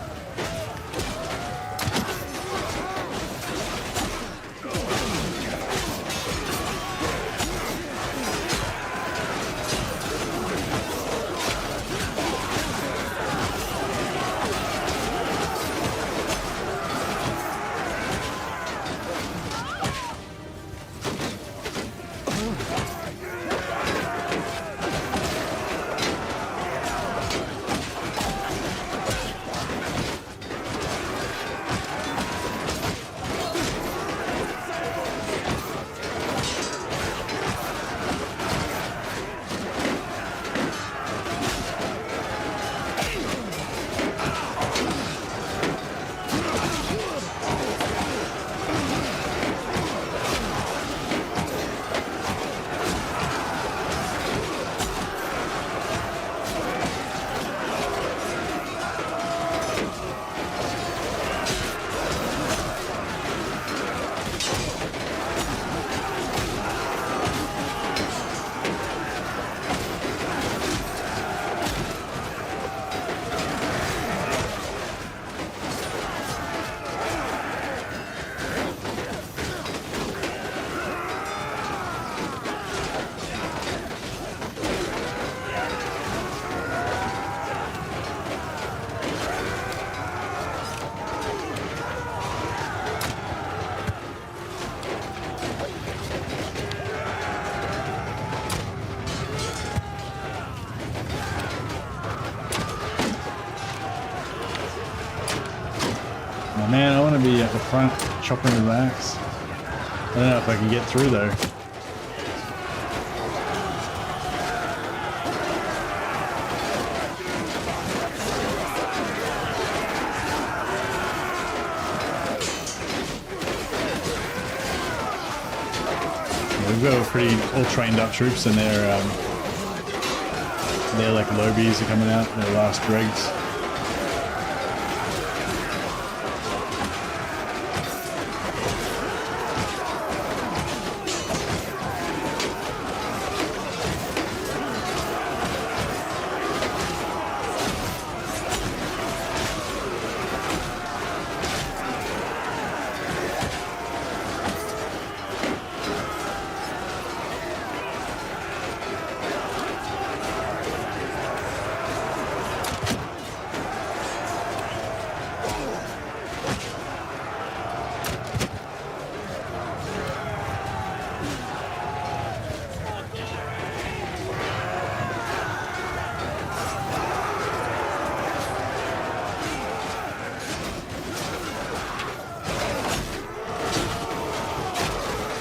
Oh man, I want to be at the front chopping with the axe. I don't know if I can get through though. We've got a pretty all trained up troops, and they're like lobies are coming out, their last dregs.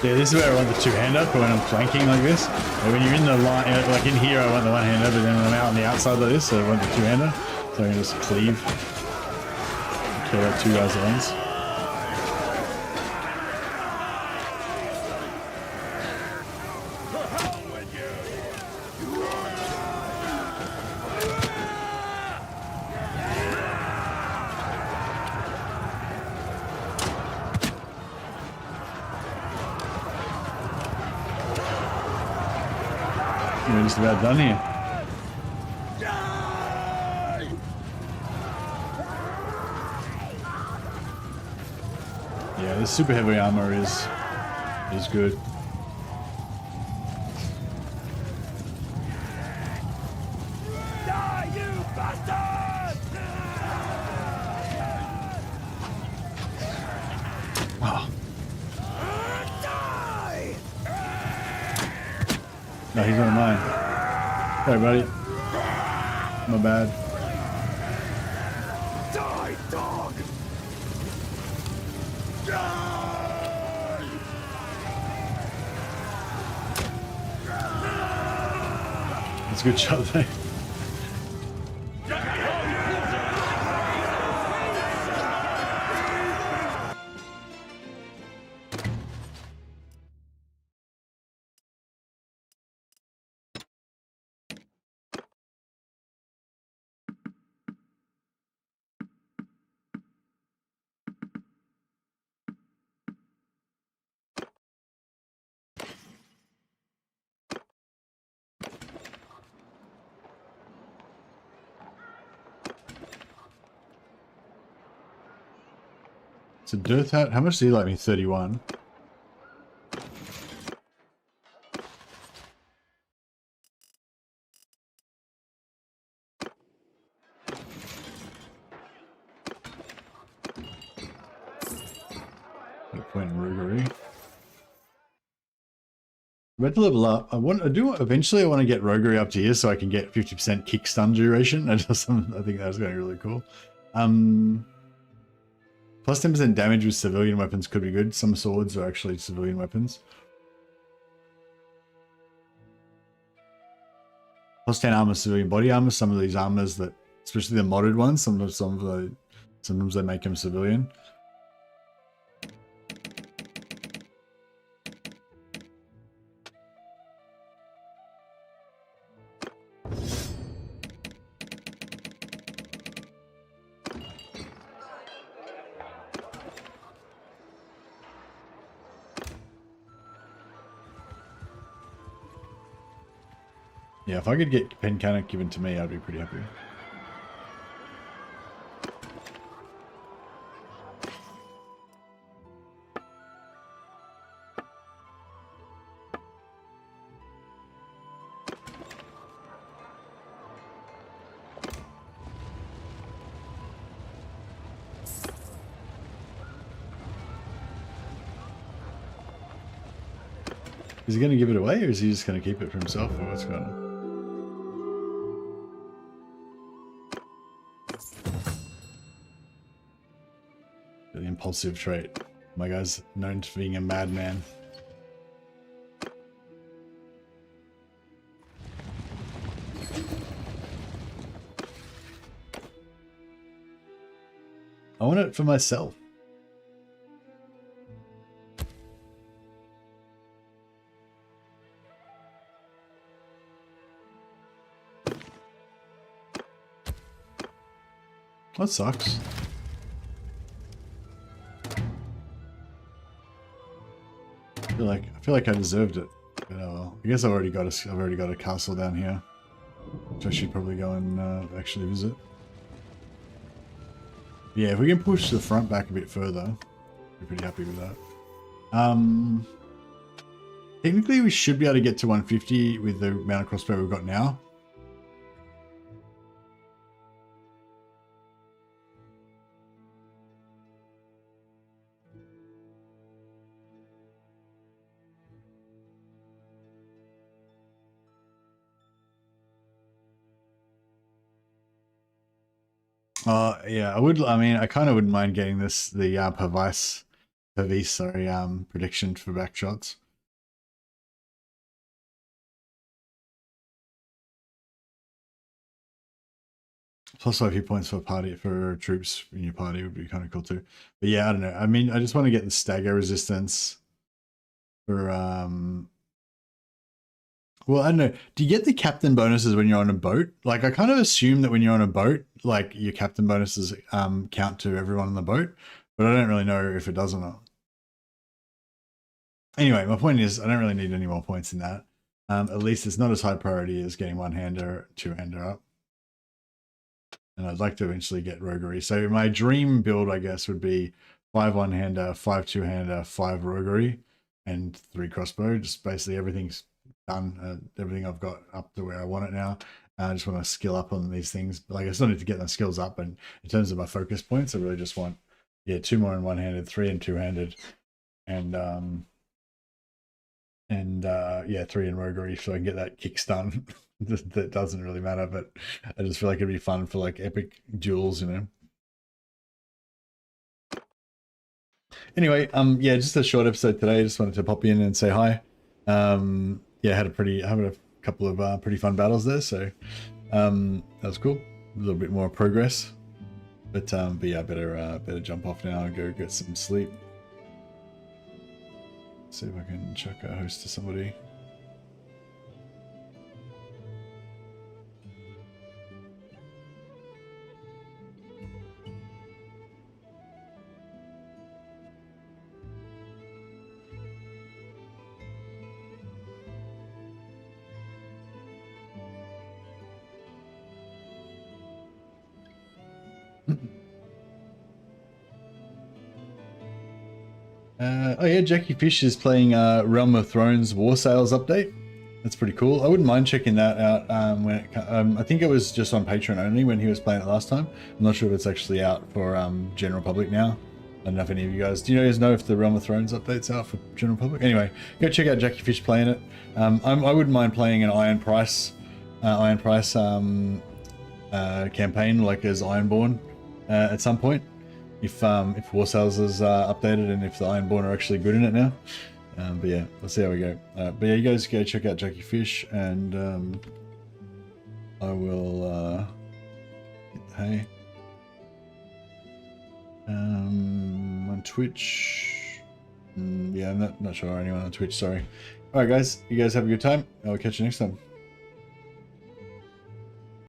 Yeah, this is where I want the two-hander, but when I'm flanking like this. But when you're in the line, like in here, I want the one-hander, but then when I'm out on the outside like this, I want the two-hander. So I can just cleave. Kill out two guys at once. just about done here. Yeah, this super heavy armor is good. Die, you bastard! Oh. Die! No, he's one of mine. Sorry, buddy. My bad. Die, dog! That's a good shot there. It's a death hat. How much do you like me? 31. Point in roguery. I'm about to level up. Eventually I want to get roguery up to here so I can get 50% kick stun duration. I think that's going to be really cool. Plus 10% damage with civilian weapons could be good. Some swords are actually civilian weapons. Plus 10 armor, civilian body armor. Some of these armors that, especially the modded ones, sometimes they make them civilian. Yeah, if I could get Pencanic given to me, I'd be pretty happy. Is he going to give it away, or is he just going to keep it for himself, or what's going on? The impulsive trait. My guy's known for being a madman. I want it for myself. That sucks. I feel like I deserved it. But, I guess I've already got a castle down here, which I should probably go and actually visit. Yeah, if we can push the front back a bit further, I'm pretty happy with that. Technically, we should be able to get to 150 with the amount of crossbow we've got now. Yeah, I kind of wouldn't mind getting the Pervice, prediction for back shots. Plus 5 hit points for troops in your party would be kind of cool too. But yeah, I don't know. I mean, I just want to get the stagger resistance for well, I don't know. Do you get the captain bonuses when you're on a boat? Like, I kind of assume that when you're on a boat, like, your captain bonuses count to everyone on the boat, but I don't really know if it does or not. Anyway, my point is, I don't really need any more points in that. At least it's not as high priority as getting one-hander, two-hander up. And I'd like to eventually get roguery. So my dream build, I guess, would be 5 one-hander, 5 two-hander, 5 roguery, and 3 crossbow. Just basically everything's done. Everything I've got up to where I want it now. I just want to skill up on these things. But like, I still need to get my skills up. And in terms of my focus points, I really just want, yeah, 2 more in one-handed, 3 in two-handed, and yeah, 3 in roguery, so I can get that kickstun. That doesn't really matter, but I just feel like it'd be fun for like epic duels, you know. Anyway, yeah, just a short episode today. Just wanted to pop in and say hi. Yeah, had a couple of pretty fun battles there, so that was cool. A little bit more progress, but yeah, better jump off now and go get some sleep. See if I can chuck a host to somebody. Oh yeah, Jackie Fish is playing Realm of Thrones Warsails update. That's pretty cool. I wouldn't mind checking that out when it I think it was just on Patreon only when he was playing it last time. I'm not sure if it's actually out for general public now. I don't know if any of you guys... Do you guys know if the Realm of Thrones update's out for general public? Anyway, go check out Jackie Fish playing it. I wouldn't mind playing an Iron Price campaign like as Ironborn at some point. If Warsails is updated and if the Ironborn are actually good in it now. But yeah, let's see how we go. But yeah, you guys go check out Jackie Fish, and I will hey on Twitch. Yeah, I'm not sure anyone on Twitch, sorry. Alright guys, you guys have a good time. I'll catch you next time.